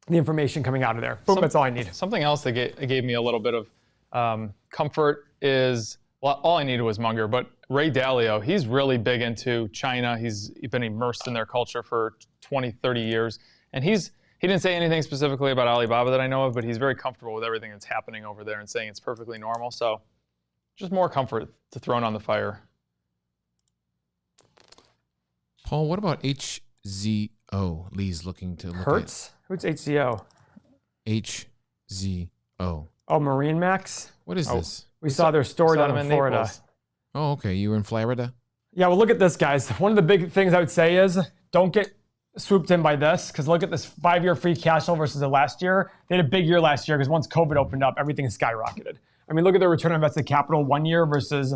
the information coming out of there. Boom, that's all I need. Something else that gave me a little bit of comfort is, well, all I needed was Munger, but Ray Dalio, he's really big into China. He's been immersed in their culture for 20, 30 years. And he didn't say anything specifically about Alibaba that I know of, but he's very comfortable with everything that's happening over there and saying it's perfectly normal. So just more comfort to throw on the fire. Paul, what about HZO? Lee's looking to look Hertz? Who's HCO? at HZO. Oh, Marine Max? What is this? We saw their store saw down them in in Florida. Naples. Oh, okay. You were in Florida? Yeah, well, look at this, guys. One of the big things I would say is don't get swooped in by this, because look at this 5-year free cash flow versus the last year. They had a big year last year because once COVID opened up, everything skyrocketed. I mean, look at their return on invested capital 1 year versus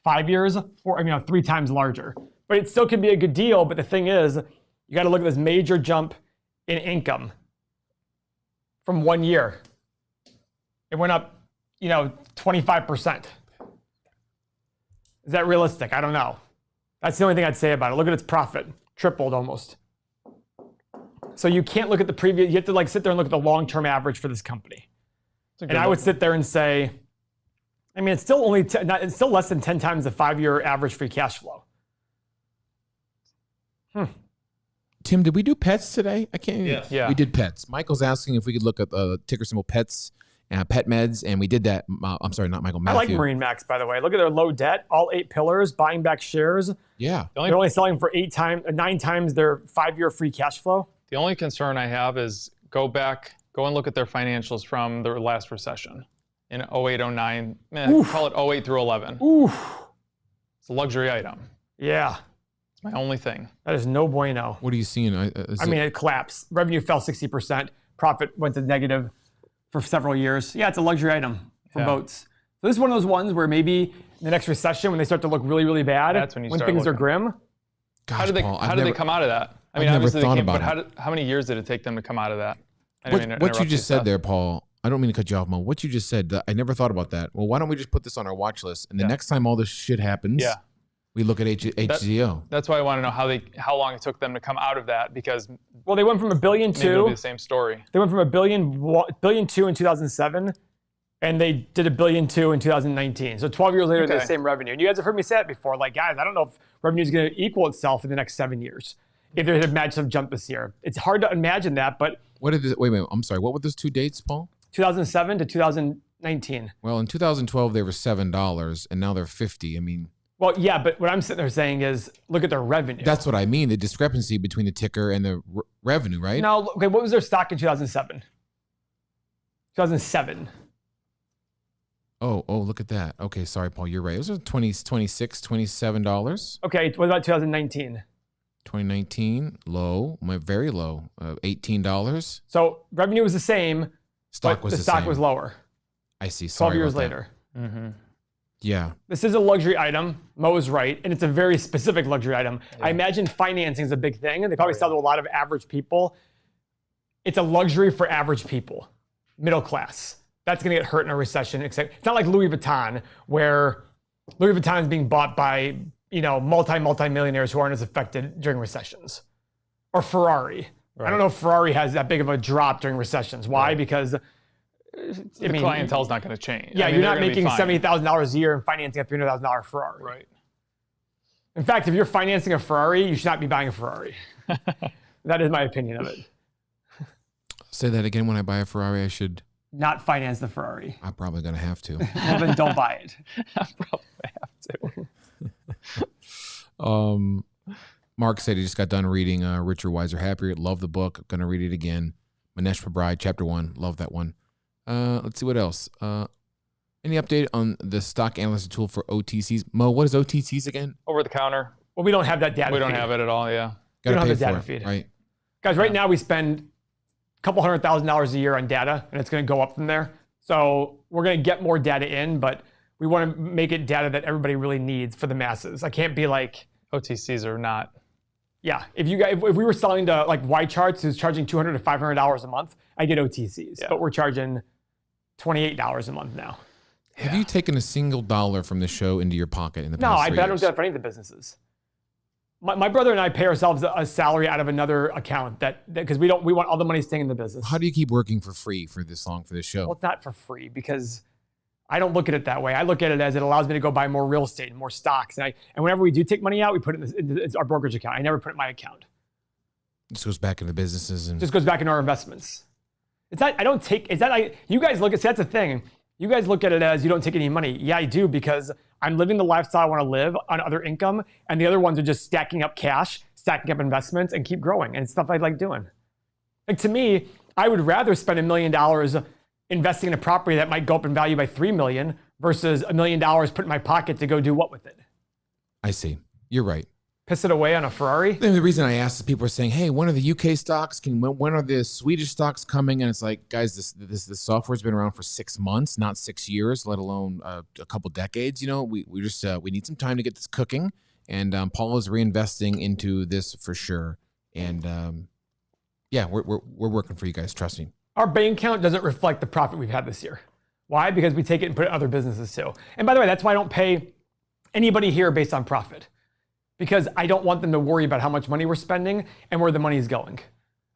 5 years, 3 times larger. But it still could be a good deal. But the thing is, you got to look at this major jump in income from 1 year. It went up, 25%. Is that realistic? I don't know. That's the only thing I'd say about it. Look at its profit, tripled almost. So you can't look at the previous, you have to sit there and look at the long-term average for this company. And I would sit there and say, I mean, it's still it's still less than 10 times the 5-year average free cash flow. Tim, did we do pets today? I can't even. Yes. Yeah. We did pets. Michael's asking if we could look at the ticker symbol pets and pet meds, and we did that. I'm sorry, not Michael, I Matthew. like Marine Max, by the way. Look at their low debt, all 8 pillars, buying back shares. Yeah. They're only selling for 9 times their 5-year free cash flow. The only concern I have is go and look at their financials from their last recession in 08, 09, call it 08 through 11. Oof. It's a luxury item. Yeah, It's my only thing. that is no bueno. What are you seeing? It collapsed. Revenue fell 60%. Profit went to negative for several years. Yeah, it's a luxury item for boats. So this is one of those ones where maybe in the next recession, when they start to look really, really bad, That's when you start things are looking. grim. Gosh, How did they Paul, how did they come out of that? I mean, I've never obviously thought they came, about but how many years did it take them to come out of that? I What, didn't mean to what you interrupt just said Seth. there, Paul, I don't mean to cut you off, Mo. What you just said, I never thought about that. Well, why don't we just put this on our watch list, and the next time all this shit happens, we look at HZO. That's why I want to know how long it took them to come out of that, because Well, they went from $1.2 billion. maybe it'll be the same story. They went from $1.2 billion in 2007, and they did $1.2 billion in 2019. So 12 years later, they had the same revenue. And you guys have heard me say that before. Like, guys, I don't know if revenue is going to equal itself in the next 7 years. If there's a massive jump this year, it's hard to imagine that. But Wait a minute. I'm sorry. What were those two dates, Paul? 2007 to 2019. Well, in 2012 they were $7, and now they're $50. I mean, Well, yeah, but what I'm sitting there saying is, look at their revenue. that's what I mean. The discrepancy between the ticker and the revenue, right? No, okay, what was their stock in 2007? 2007. Oh, look at that. Okay, sorry, Paul. You're right. It was $26, $27. Okay, what about 2019? 2019, low, very low, $18. So revenue was the same, Stock but was the the stock same. was lower. I see. 12 Sorry years about that. later. Mm-hmm. Yeah. This is a luxury item. Mo is right, and it's a very specific luxury item. I imagine financing is a big thing, and they probably sell to a lot of average people. It's a luxury for average people, middle class. That's going to get hurt in a recession. Except it's not like Louis Vuitton, where Louis Vuitton is being bought by multi-millionaires who aren't as affected during recessions, or Ferrari. I don't know if Ferrari has that big of a drop during recessions. Why? Because The clientele's not going to change. Yeah, I mean, you're they're not gonna be making fine. $70,000 a year and financing a $300,000 Ferrari. Right. In fact, if you're financing a Ferrari, you should not be buying a Ferrari. That is my opinion of it. Say that again. When I buy a Ferrari, I should. Not finance the Ferrari. I'm probably going to have to. Well, then don't buy it. I probably have to. Mark said he just got done reading Richer, Wiser, Happier. Love the book. Going to read it again. Manesh Prabrai, Chapter 1. Love that one. Let's see what else. Any update on the stock analyst tool for OTCs? Mo, what is OTCs again? Over the counter. Well, we don't have that data We don't feed. have it at all, yeah. We don't Gotta have pay the data for it, feed. right? Guys, right now we spend a couple $100,000 a year on data, and it's going to go up from there. So we're going to get more data in, but we want to make it data that everybody really needs for the masses. I can't be like, OTCs are not. yeah, if we were selling to like Y Charts, who's charging $200 to $500 a month, I get OTCs, but we're charging $28 a month now. Have you taken a single dollar from the show into your pocket in the No, past I 3 bet I don't years? do that for any of the businesses. My brother and I pay ourselves a salary out of another account because we want all the money staying in the business. How do you keep working for free for this long for this show? Well, it's not for free because I don't look at it that way. I look at it as it allows me to go buy more real estate and more stocks. And whenever we do take money out, we put it in our brokerage account. I never put it in my account. This goes back into businesses and It just goes back into our investments. It's not, I don't take, is that like, you guys look at, that's the thing. You guys look at it as you don't take any money. Yeah, I do, because I'm living the lifestyle I want to live on other income. And the other ones are just stacking up cash, stacking up investments, and keep growing. And it's stuff I like doing. Like, to me, I would rather spend $1 million investing in a property that might go up in value by $3 million versus $1 million put in my pocket to go do what with it? I see. You're right. Piss it away on a Ferrari? The reason I asked is people are saying, "Hey, when are the UK stocks? When are the Swedish stocks coming?" And it's like, guys, this software's been around for 6 months, not 6 years, let alone a couple decades. You know, we just we need some time to get this cooking. And Paul is reinvesting into this for sure. And yeah, we're working for you guys. Trust me. Our bank account doesn't reflect the profit we've had this year. Why? Because we take it and put it in other businesses too. And by the way, that's why I don't pay anybody here based on profit. Because I don't want them to worry about how much money we're spending and where the money is going.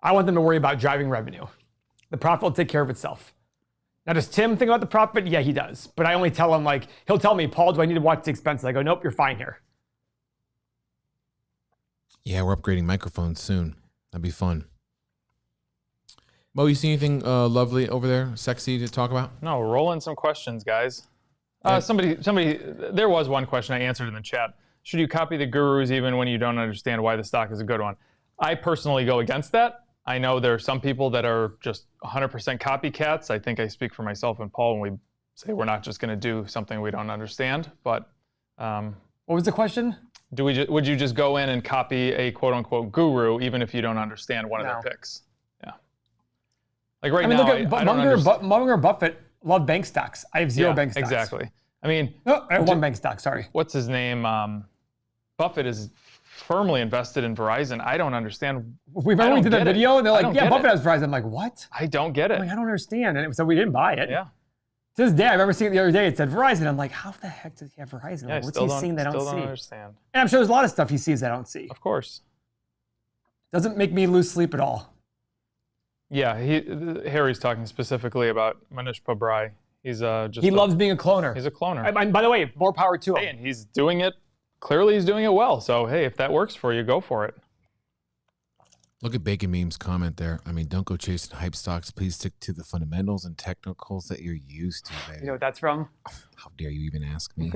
I want them to worry about driving revenue. The profit will take care of itself. Now, does Tim think about the profit? Yeah, he does. But I only tell him, like, he'll tell me, "Paul, do I need to watch the expenses?" I go, "Nope, you're fine here." Yeah, we're upgrading microphones soon. That'd be fun. Mo, you see anything lovely over there, sexy to talk about? No, roll in some questions, guys. Yeah. Somebody, there was one question I answered in the chat. Should you copy the gurus even when you don't understand why the stock is a good one? I personally go against that. I know there are some people that are just 100% copycats. I think I speak for myself and Paul when we say we're not just going to do something we don't understand. But What was the question? would you just go in and copy a quote-unquote guru even if you don't understand one of their picks? Yeah. Like right now, Look I at don't understand. Munger Buffett love bank stocks. I have zero bank stocks. Exactly. I mean, No, I have one bank stock, sorry. what's his name? Buffett is firmly invested in Verizon. I don't understand. Remember we did that video and they're like, "Yeah, Buffett it. has Verizon." I'm like, "What?" I don't get it. I'm like, "I don't understand." And so we didn't buy it. Yeah. To this day, I remember seeing it the other day. It said Verizon. I'm like, "How the heck does he have Verizon? Yeah, Like, what's he seeing that I don't see?" understand. And I'm sure there's a lot of stuff he sees that I don't see. Of course. Doesn't make me lose sleep at all. Yeah, Harry's talking specifically about Manish Pabrai. He's He loves being a cloner. He's a cloner. And by the way, more power to him. Hey, and he's doing it. Clearly, he's doing it well. So hey, if that works for you, go for it. Look at Bacon Meme's comment there. I mean, don't go chasing hype stocks. Please stick to the fundamentals and technicals that you're used to, baby. You know what that's from? How dare you even ask me?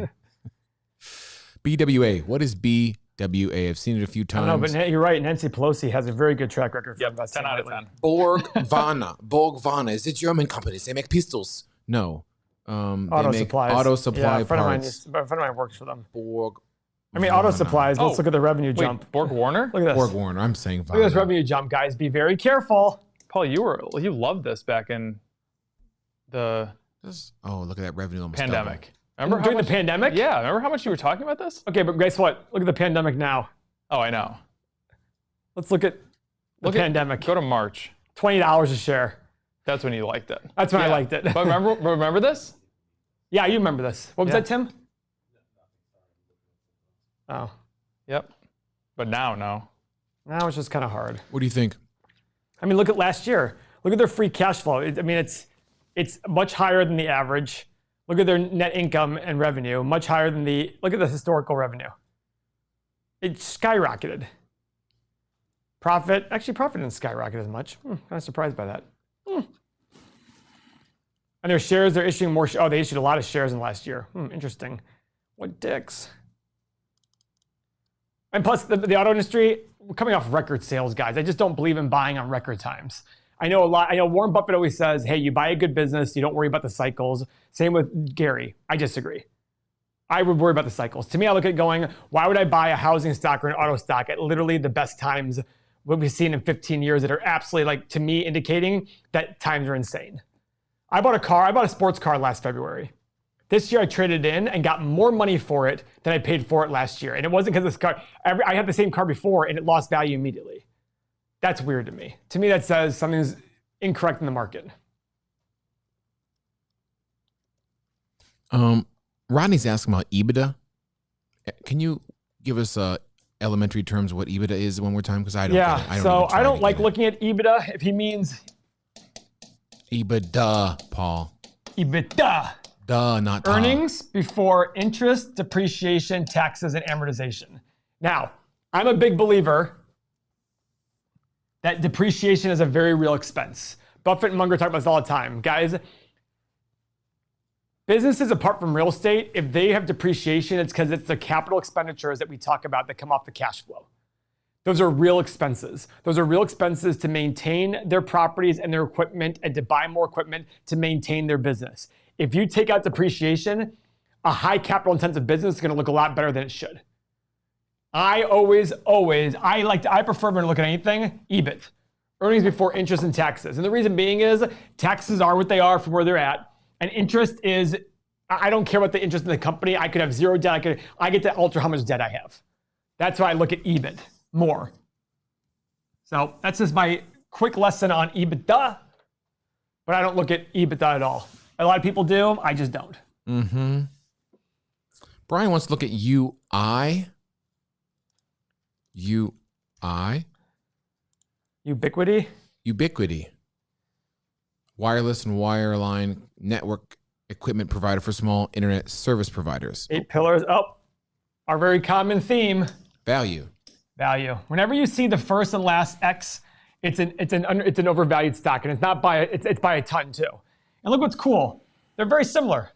BWA. What is BWA? I've seen it a few I times. don't know, but you're right. Nancy Pelosi has a very good track record for Yep, investing. 10 out of lately. 10. Borg-Warner. Is it German companies? They make pistols. No. Auto they make supplies. auto supply yeah, a friend parts. of mine works for them. Borg. I mean, auto supplies. Let's Oh, look at the revenue Wait, jump. Borg Warner? Look at this. Borg Warner. I'm saying Look at this Warner. revenue jump, guys. Be very careful. Paul, you loved this back in the Oh, look at that revenue almost pandemic. Remember During how the much, pandemic? Yeah, remember how much you were talking about this? Okay, but guess what? Look at the pandemic now. Oh, I know. Let's look at the pandemic. Go to March. $20 a share. That's when you liked it. That's when I liked it. But remember this? Yeah, you remember this. What was Yeah. that, Tim? Oh. Yep. But now, no. Now it's just kind of hard. What do you think? I mean, look at last year. Look at their free cash flow. I mean, it's much higher than the average. Look at their net income and revenue, much higher than look at the historical revenue. It skyrocketed. Profit didn't skyrocket as much. Kind of surprised by that. And their shares, they're issuing more. Oh, they issued a lot of shares in the last year. Interesting. What dicks. And plus, the auto industry, we're coming off record sales, guys. I just don't believe in buying on record times. I know Warren Buffett always says, hey, you buy a good business, you don't worry about the cycles. Same with Gary. I disagree. I would worry about the cycles. To me, I look at it going, why would I buy a housing stock or an auto stock at literally the best times what we've seen in 15 years that are absolutely, like, to me, indicating that times are insane. I bought a sports car last February. This year I traded in and got more money for it than I paid for it last year. And it wasn't because this car, I had the same car before and it lost value immediately. That's weird to me. To me, that says something's incorrect in the market. Rodney's asking about EBITDA. Can you give us elementary terms of what EBITDA is one more time? Because I don't. I don't like looking at EBITDA if he means EBITDA, Paul. EBITDA. Duh, not Tom. Earnings before interest, depreciation, taxes, and amortization. Now, I'm a big believer that depreciation is a very real expense. Buffett and Munger talk about this all the time. Guys, businesses apart from real estate, if they have depreciation, it's because it's the capital expenditures that we talk about that come off the cash flow. Those are real expenses. Those are real expenses to maintain their properties and their equipment and to buy more equipment to maintain their business. If you take out depreciation, a high capital intensive business is going to look a lot better than it should. I prefer when I look at anything, EBIT, earnings before interest and taxes. And the reason being is taxes are what they are from where they're at. And interest is, I don't care what the interest in the company. I could have zero debt. I get to alter how much debt I have. That's why I look at EBIT more. So that's just my quick lesson on EBITDA, but I don't look at EBITDA at all. A lot of people do. I just don't. Mm-hmm. Brian wants to look at UI. Ubiquity. Wireless and wireline network equipment provider for small internet service providers. 8 pillars. Oh, our very common theme. Value. Whenever you see the first and last X, it's an overvalued stock, and it's by a ton too. And look what's cool. They're very similar.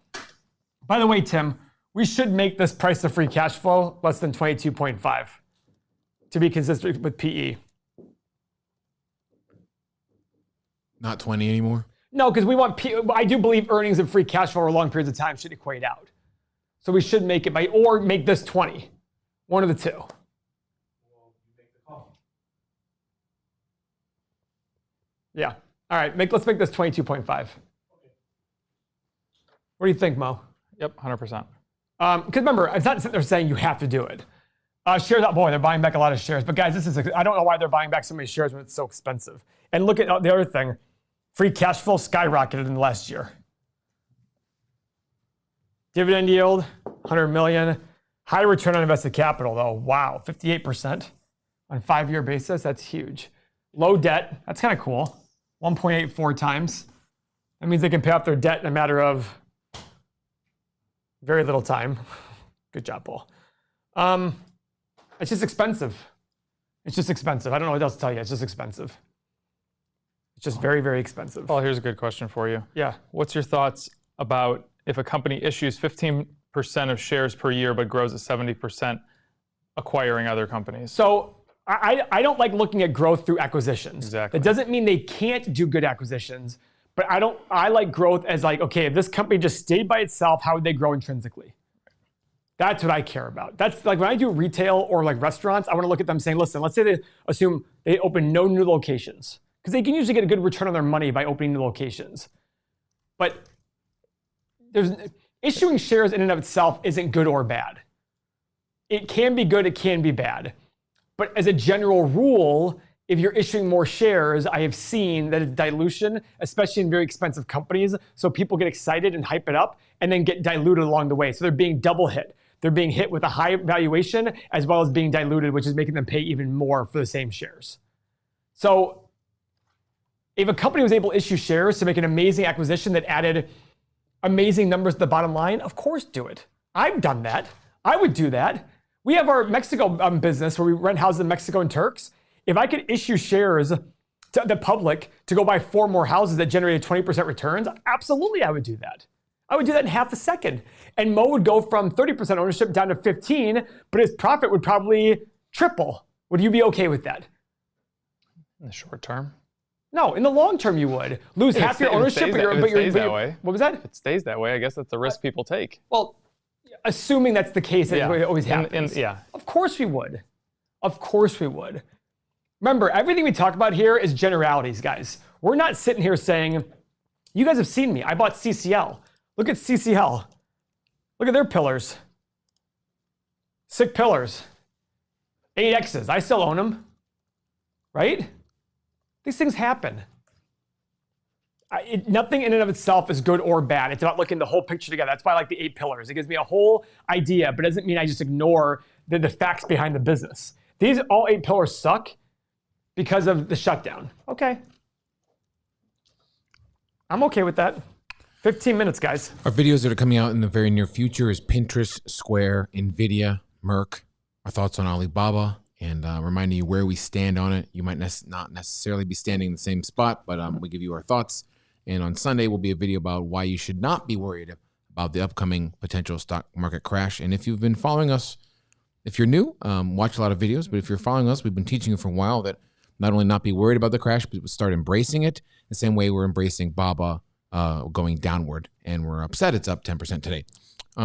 By the way, Tim, we should make this price to free cash flow less than 22.5 to be consistent with PE. Not 20 anymore? No, because I do believe earnings and free cash flow over long periods of time should equate out. So we should make it or make this 20. One of the two. Yeah. All right. Let's make this 22.5. What do you think, Mo? Yep, 100%. Because remember, it's not sitting there saying you have to do it. Shares out, boy, they're buying back a lot of shares. But guys, I don't know why they're buying back so many shares when it's so expensive. And look at the other thing. Free cash flow skyrocketed in the last year. Dividend yield, 100 million. High return on invested capital, though. Wow, 58% on a 5-year basis. That's huge. Low debt. That's kind of cool. 1.84 times. That means they can pay off their debt in a matter of very little time. Good job, Paul. It's just expensive. I don't know what else to tell you. It's just expensive. It's just very, very expensive. Paul, here's a good question for you. Yeah. What's your thoughts about if a company issues 15% of shares per year but grows at 70%, acquiring other companies? So I don't like looking at growth through acquisitions. Exactly. That doesn't mean they can't do good acquisitions, but I like growth as like, okay, if this company just stayed by itself, how would they grow intrinsically? That's what I care about. That's like when I do retail or like restaurants, I want to look at them saying, listen, let's say they assume they open no new locations because they can usually get a good return on their money by opening new locations. But issuing shares in and of itself isn't good or bad. It can be good, it can be bad. But as a general rule, if you're issuing more shares, I have seen that it's dilution, especially in very expensive companies. So people get excited and hype it up and then get diluted along the way. So they're being double hit. They're being hit with a high valuation as well as being diluted, which is making them pay even more for the same shares. So if a company was able to issue shares to make an amazing acquisition that added amazing numbers to the bottom line, of course do it. I've done that. I would do that. We have our Mexico business where we rent houses in Mexico and Turks. If I could issue shares to the public to go buy 4 more houses that generated 20% returns, absolutely I would do that. I would do that in half a second. And Mo would go from 30% ownership down to 15, but his profit would probably triple. Would you be okay with that? In the short term. No, in the long term you would lose If half it your ownership, stays but you're, that- if but it you're, stays but that you're- way. What was that? If it stays that way, I guess that's the risk people take. Well, assuming that's the case, that's what always happens. Yeah. Of course we would. Of course we would. Remember, everything we talk about here is generalities, guys. We're not sitting here saying, you guys have seen me. I bought CCL. Look at CCL. Look at their pillars. Sick pillars. 8Xs. I still own them. Right? These things happen. Nothing in and of itself is good or bad. It's about looking the whole picture together. That's why I like the 8 pillars. It gives me a whole idea, but it doesn't mean I just ignore the facts behind the business. These all 8 pillars suck because of the shutdown. Okay. I'm okay with that. 15 minutes, guys. Our videos that are coming out in the very near future is Pinterest, Square, NVIDIA, Merck, our thoughts on Alibaba, and reminding you where we stand on it. You might not necessarily be standing in the same spot, but we give you our thoughts. And on Sunday will be a video about why you should not be worried about the upcoming potential stock market crash. And if you've been following us, if you're new, watch a lot of videos, but if you're following us, we've been teaching you for a while that not only not be worried about the crash, but start embracing it the same way we're embracing BABA going downward, and we're upset it's up 10% today.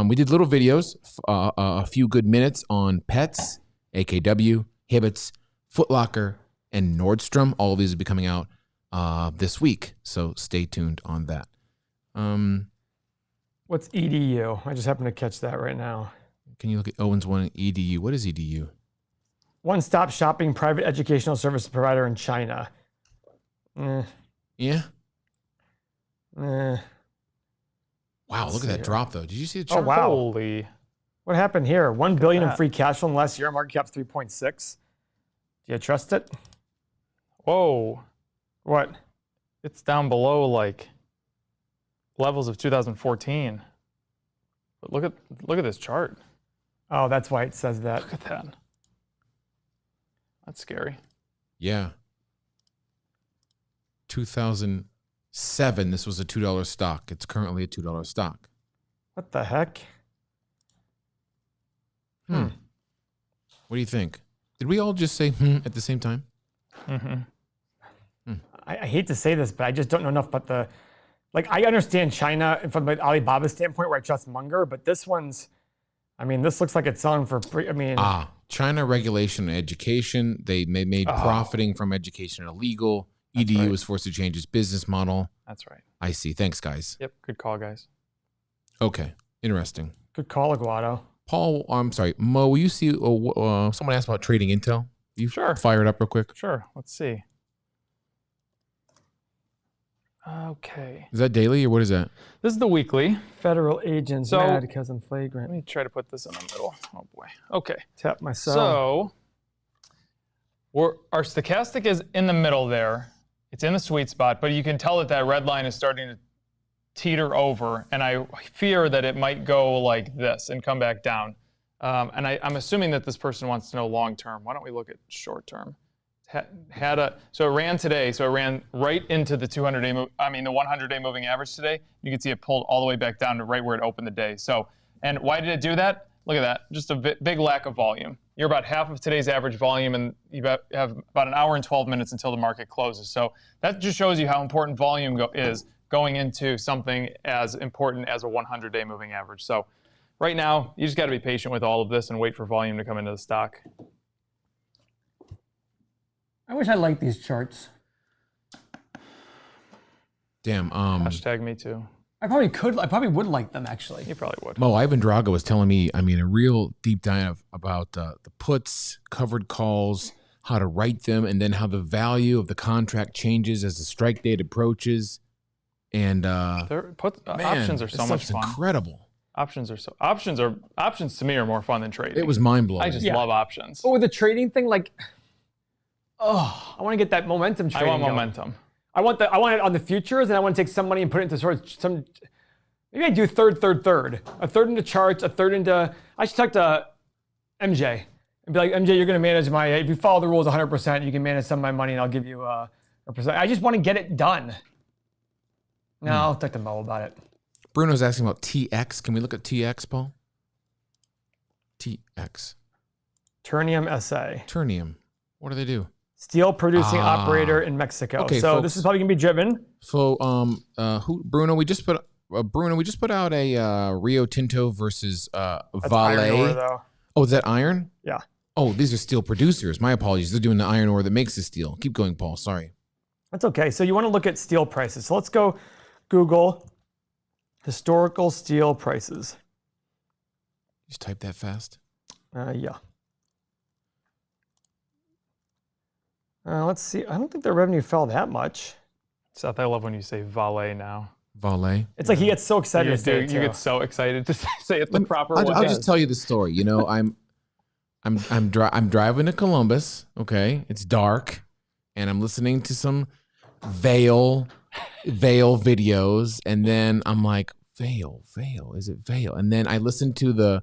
We did little videos, a few good minutes on Pets, AKW, Hibbets, Foot Locker, and Nordstrom. All of these will be coming out this week, so stay tuned on that. What's EDU? I just happen to catch that right now. Can you look at Owen's one, EDU? What is EDU? One-stop shopping private educational service provider in China. Yeah. Eh. Wow, look at that drop, though. Did you see the Oh, chart? wow. Holy. What happened here? $1 billion in that. free cash flow in the last year. Market cap's 3.6. Do you trust it? Whoa. What? It's down below like levels of 2014. But look at this chart. Oh, that's why it says that. Look at that. That's scary. Yeah. 2007, this was a $2 stock. It's currently a $2 stock. What the heck? What do you think? Did we all just say at the same time? I hate to say this, but I just don't know enough about the. Like, I understand China from the Alibaba standpoint where I trust Munger, but this one's. I mean, this looks like it's selling for free. I mean. China regulation and education. They made profiting from education illegal. EDU right. was forced to change its business model. That's right. I see. Thanks, guys. Yep. Good call, guys. Okay. Interesting. Good call, Aguado. Paul, I'm sorry. Mo, will you see, someone asked about trading Intel. You Sure. fire it up real quick. Sure. Let's see. Okay. Is that daily or what is that? This is the weekly. Federal agents So- mad because I'm Let flagrant. me try to put this in the middle. Oh boy. Okay. Tap myself. So our stochastic is in the middle there. It's in the sweet spot, but you can tell that that red line is starting to teeter over, and I fear that it might go like this and come back down. And I'm assuming that this person wants to know long term. Why don't we look at short term? So it ran today. So it ran right into the 200-day, the 100-day moving average today. You can see it pulled all the way back down to right where it opened the day. So, and why did it do that? Look at that, just a big lack of volume. You're about half of today's average volume, and you have about an hour and 12 minutes until the market closes. So that just shows you how important volume is going into something as important as a 100-day moving average. So right now, you just got to be patient with all of this and wait for volume to come into the stock. I wish I liked these charts. Damn. Hashtag me too. I probably would like them, actually. You probably would. Mo, Ivan Drago was telling me, a real deep dive about the puts, covered calls, how to write them, and then how the value of the contract changes as the strike date approaches. And Options are so much fun. Incredible. Options to me are more fun than trading. It was mind blowing. I just love options. But with the trading thing, like, I want to get that momentum trading. I want going. momentum. I want it on the futures, and I want to take some money and put it into sort of some. Maybe I do third. A third into charts, a third into. I should talk to MJ and be like, MJ, you're going to manage my. If you follow the rules 100%, you can manage some of my money, and I'll give you a percent. I just want to get it done. No, I'll talk to Mo about it. Bruno's asking about TX. Can we look at TX, Paul? TX. Turnium SA. Turnium. What do they do? Steel producing operator in Mexico. Okay, so folks. this is probably gonna be driven. So, Bruno? We just put out a Rio Tinto versus That's Vale. iron ore, though. Oh, is that iron? Yeah. Oh, these are steel producers. My apologies. They're doing the iron ore that makes the steel. Keep going, Paul. Sorry. That's okay. So you want to look at steel prices. So let's go Google historical steel prices. Just type that fast. Yeah. Let's see. I don't think their revenue fell that much. Seth, I love when you say valet now. Vale. It's like he gets so excited to say it, You too. get so excited to say it the proper way. I'll just tell you the story. You know, I'm driving to Columbus. Okay, it's dark, and I'm listening to some Vale videos, and then I'm like, Vale, is it Vale? And then I listened to the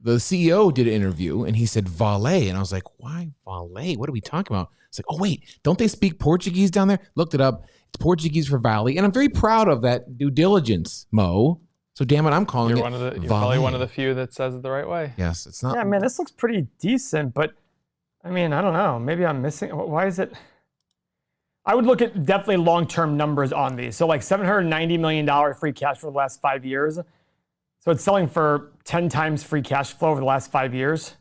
CEO did an interview, and he said Vale, and I was like, why Vale? What are we talking about? It's like, oh wait, don't they speak Portuguese down there? Looked it up. It's Portuguese for valley, and I'm very proud of that due diligence, Mo. So damn it, I'm calling You're it. you're probably one of the few that says it the right way. Yes, it's not. Yeah, man, this looks pretty decent, but I mean, I don't know. Maybe I'm missing. Why is it? I would look at definitely long-term numbers on these. So like $790 million free cash for the last 5 years. So it's selling for 10 times free cash flow over the last 5 years.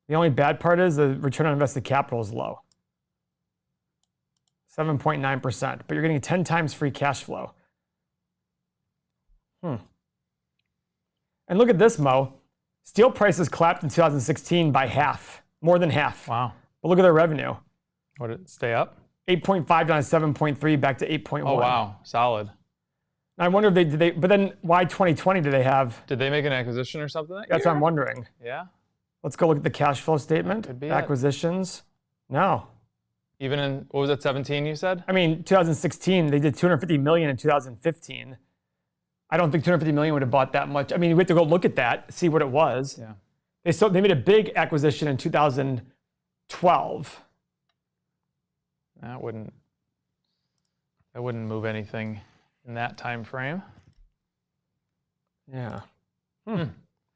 The only bad part is the return on invested capital is low. 7.9%, but you're getting 10 times free cash flow. And look at this, Mo. Steel prices collapsed in 2016 by half, more than half. Wow. But look at their revenue. What did it stay up? 8.5 down to 7.3, back to 8.1. Oh wow, solid. I wonder if they but then why 2020 do they have? Did they make an acquisition or something? That's what I'm wondering. Yeah. Let's go look at the cash flow statement. Could be Acquisitions. No. Even in, what was it, 17 you said? I mean, 2016, they did $250 million in 2015. I don't think $250 million would have bought that much. I mean, we have to go look at that, see what it was. Yeah. They made a big acquisition in 2012. That wouldn't move anything in that time frame. Yeah.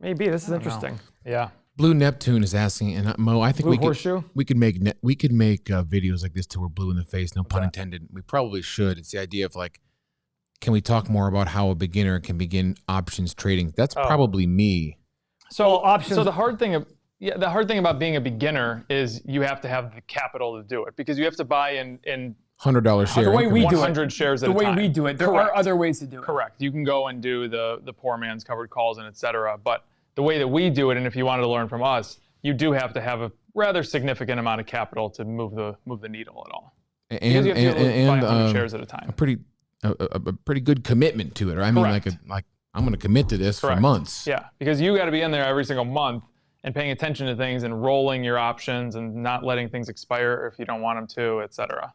Maybe. This is interesting. Yeah. Blue Neptune is asking, and Mo, I think Blue Horseshoe? we could make videos like this till we're blue in the face. No pun intended. We probably should. It's the idea of like, can we talk more about how a beginner can begin options trading? That's probably me. So options. So the hard thing about being a beginner is you have to have the capital to do it, because you have to buy in $100 share. The way we do it. 100 shares at The a way time. we do it. There Correct. are other ways to do it. Correct. You can go and do the poor man's covered calls and et cetera. But the way that we do it, and if you wanted to learn from us, you do have to have a rather significant amount of capital to move the needle at all. Because you have to buy 100 shares at a time. A pretty good commitment to it. Or I mean, Correct. like I'm going to commit to this for Correct. months. Yeah, because you got to be in there every single month and paying attention to things and rolling your options and not letting things expire if you don't want them to, et cetera.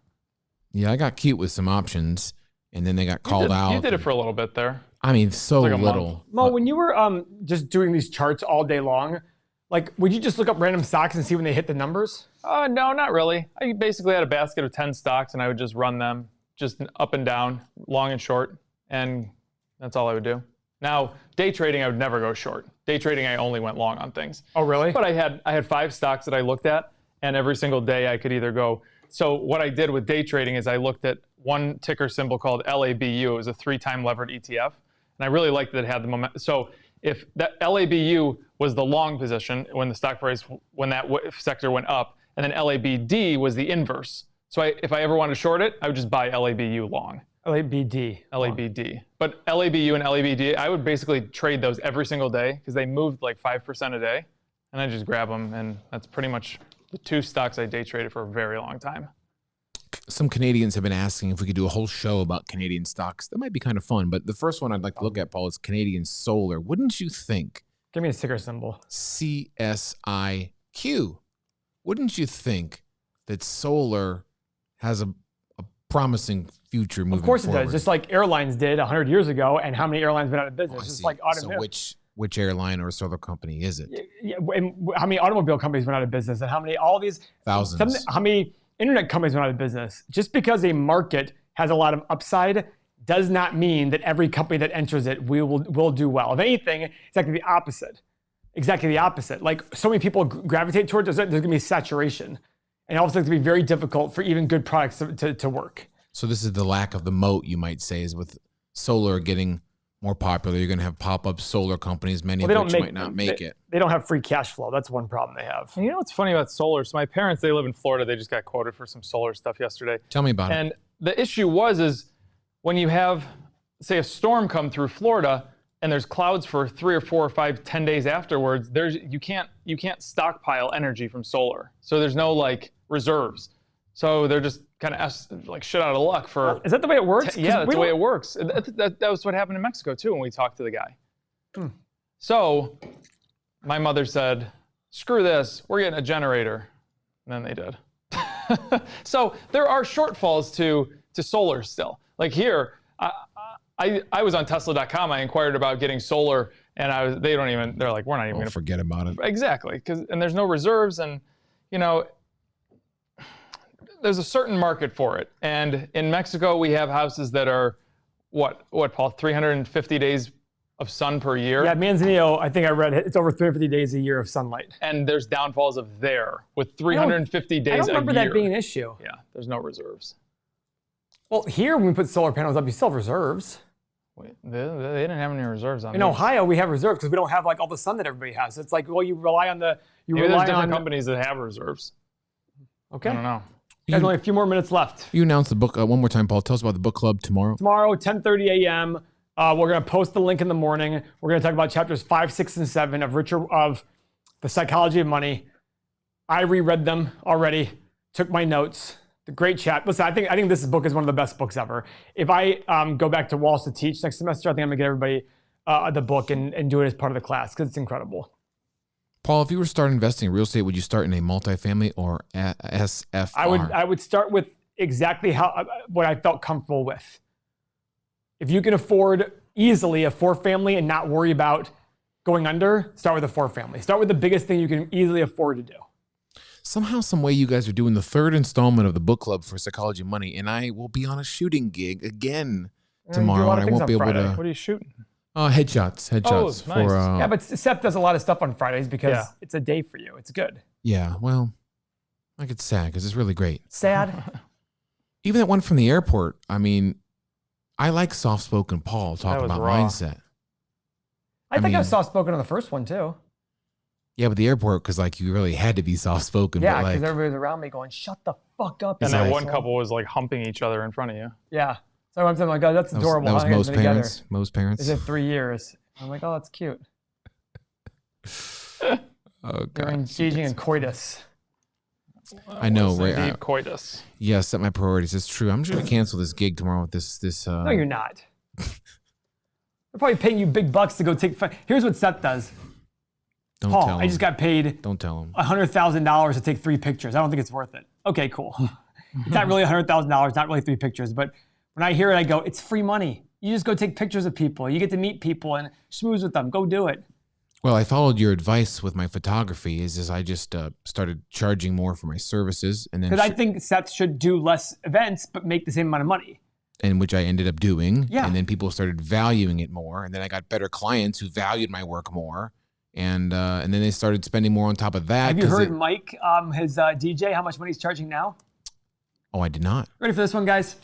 Yeah, I got cute with some options, and then they got called out. You did it for a little bit there. I mean, so like a little. Mo, when you were just doing these charts all day long, like, would you just look up random stocks and see when they hit the numbers? No, not really. I basically had a basket of 10 stocks, and I would just run them just up and down, long and short, and that's all I would do. Now, day trading, I would never go short. Day trading, I only went long on things. Oh, really? But I had 5 stocks that I looked at, and every single day I could either go. So what I did with day trading is I looked at one ticker symbol called LABU. It was a 3-time levered ETF, and I really liked that it had the momentum. So if that LABU was the long position when the stock price, when that sector went up, and then LABD was the inverse. So if I ever wanted to short it, I would just buy LABU long. LABD. LABD. But LABU and LABD, I would basically trade those every single day because they moved like 5% a day, and I just grab them, and that's pretty much the 2 stocks I day traded for a very long time. Some Canadians have been asking if we could do a whole show about Canadian stocks. That might be kind of fun, but the first one I'd like to look at, Paul, is Canadian Solar. Wouldn't you think? Give me a ticker symbol. CSIQ. Wouldn't you think that solar has a promising future moving forward? Of course it does, just like airlines did 100 years ago, and how many airlines went out of business? It's like automotive. So which airline or solar company is it? Yeah, and how many automobile companies went out of business, and how many all these thousands? How many internet companies went out of business? Just because a market has a lot of upside does not mean that every company that enters it will do well. If anything, it's actually the opposite. exactly the opposite. Like so many people gravitate towards it, there's going to be saturation. And also it's going to be very difficult for even good products to work. So this is the lack of the moat, you might say, is with solar getting more popular. You're going to have pop-up solar companies, many of which might not make it. They don't have free cash flow. That's one problem they have. And you know what's funny about solar? So my parents, they live in Florida. They just got quoted for some solar stuff yesterday. Tell me about it. And the issue is when you have, say, a storm come through Florida and there's clouds for 3 or 4 or 5, 10 days afterwards, you can't stockpile energy from solar. So there's no like reserves. So they're just kind of like shit out of luck for. Is that the way it works? Yeah, that's the way it works. That was what happened in Mexico too when we talked to the guy. So my mother said, screw this, we're getting a generator. And then they did. So there are shortfalls to solar still. Like here, I was on Tesla.com, I inquired about getting solar and they're like, we're not even gonna forget about it. Exactly, and there's no reserves and there's a certain market for it. And in Mexico, we have houses that are, what, Paul, 350 days of sun per year? Yeah, Manzanillo, I think I read it, it's over 350 days a year of sunlight. And there's downfalls of there with 350 days a year. I don't remember that being an issue. Yeah, there's no reserves. Well, here when we put solar panels up, you still have reserves. Wait, they didn't have any reserves on In Ohio, we have reserves because we don't have like all the sun that everybody has. It's like, well, you rely on the, Maybe there's different companies that have reserves. Okay. I don't know. There's only a few more minutes left. You announced the book one more time, Paul. Tell us about the book club tomorrow. Tomorrow, 10:30 a.m. We're going to post the link in the morning. We're going to talk about chapters 5, 6, and 7 of The Psychology of Money. I reread them already, took my notes. The great chat. Listen, I think this book is one of the best books ever. If I go back to Walsh to teach next semester, I think I'm going to get everybody the book and do it as part of the class because it's incredible. Paul, if you were to start investing in real estate, would you start in a multifamily or SFR? I would start with exactly what I felt comfortable with. If you can afford easily a 4-family and not worry about going under, start with a 4-family. Start with the biggest thing you can easily afford to do. Somehow, some way, you guys are doing the 3rd installment of the book club for Psychology of Money, and I will be on a shooting gig again tomorrow, and I won't be able to. What are you shooting? Headshots. Oh, nice. Yeah, but Seth does a lot of stuff on Fridays because it's a day for you. It's good. Yeah, well, I get sad because it's really great. Sad? Even that one from the airport, I mean, I like soft-spoken Paul talking about mindset. I think I was soft-spoken on the first one, too. Yeah, but the airport, because like you really had to be soft-spoken. Yeah, because like, everybody was around me going, shut the fuck up. And that one couple was like humping each other in front of you. Yeah. So I'm saying, like, oh, that's adorable. That was most parents. Most parents. Is it 3 years? I'm like, oh, that's cute. Oh, God. They're engaging in coitus. I know, right? Indeed, coitus. Yeah, set my priorities. It's true. I'm just going to cancel this gig tomorrow with this. No, you're not. They're probably paying you big bucks to go take. Here's what Seth does. Don't Paul, tell him. I just got paid. Don't tell him. $100,000 to take 3 pictures. I don't think it's worth it. Okay, cool. It's not really $100,000, not really 3 pictures, but when I hear it, I go, it's free money. You just go take pictures of people. You get to meet people and schmooze with them. Go do it. Well, I followed your advice with my photography. I just started charging more for my services, and then because I think Seth should do less events but make the same amount of money. And which I ended up doing. Yeah. And then people started valuing it more, and then I got better clients who valued my work more, and then they started spending more on top of that. Have you heard Mike, his DJ, how much money he's charging now? Oh, I did not. Ready for this one, guys?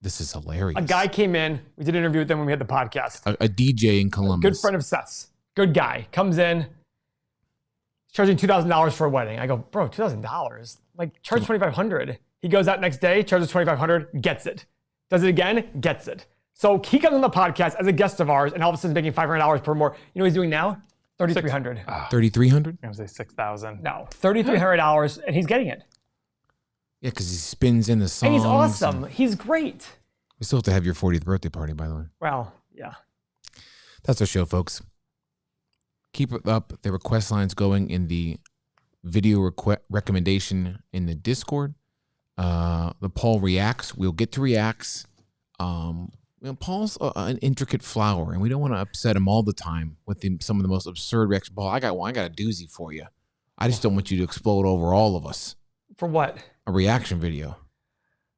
This is hilarious. A guy came in. We did an interview with him when we had the podcast. A DJ in Columbus. Good friend of Seth's. Good guy. Comes in. He's charging $2,000 for a wedding. I go, bro, $2,000? Like, charge $2,500. He goes out next day, charges $2,500, gets it. Does it again, gets it. So he comes on the podcast as a guest of ours, and all of a sudden making $500 per more. You know what he's doing now? $3,300. $3,300? I'm gonna say 6,000. No, $3,300, and he's getting it. Yeah, because he spins in the songs. And he's awesome. He's great. We still have to have your 40th birthday party, by the way. Well, yeah. That's our show, folks. Keep up the request lines going in the video recommendation in the Discord. The Paul reacts. We'll get to reacts. Paul's an intricate flower, and we don't want to upset him all the time with some of the most absurd reactions. Paul, I got a doozy for you. I just don't want you to explode over all of us. For what? A reaction video.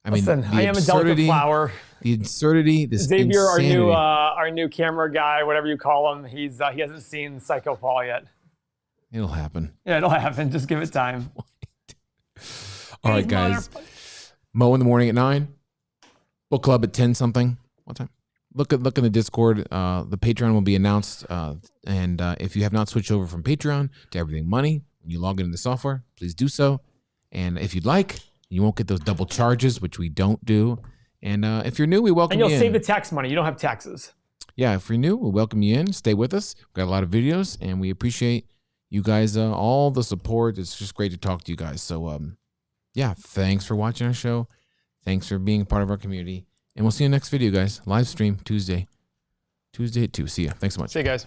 Listen, I am a delicate flower. The absurdity, this Xavier, insanity. our new camera guy, whatever you call him, he hasn't seen Psycho Paul yet. It'll happen. Yeah, it'll happen. Just give it time. All right, guys. Mo in the morning at 9. Book club at 10 something. What time? Look in the Discord. The Patreon will be announced. And if you have not switched over from Patreon to Everything Money, when you log into the software, please do so. And if you'd like, you won't get those double charges, which we don't do. And if you're new, we welcome you in. And you'll save the tax money. You don't have taxes. Yeah, if you're new, we'll welcome you in. Stay with us. We've got a lot of videos, and we appreciate you guys, all the support. It's just great to talk to you guys. So, yeah, thanks for watching our show. Thanks for being a part of our community. And we'll see you next video, guys. Live stream Tuesday at 2. See ya. Thanks so much. See you guys.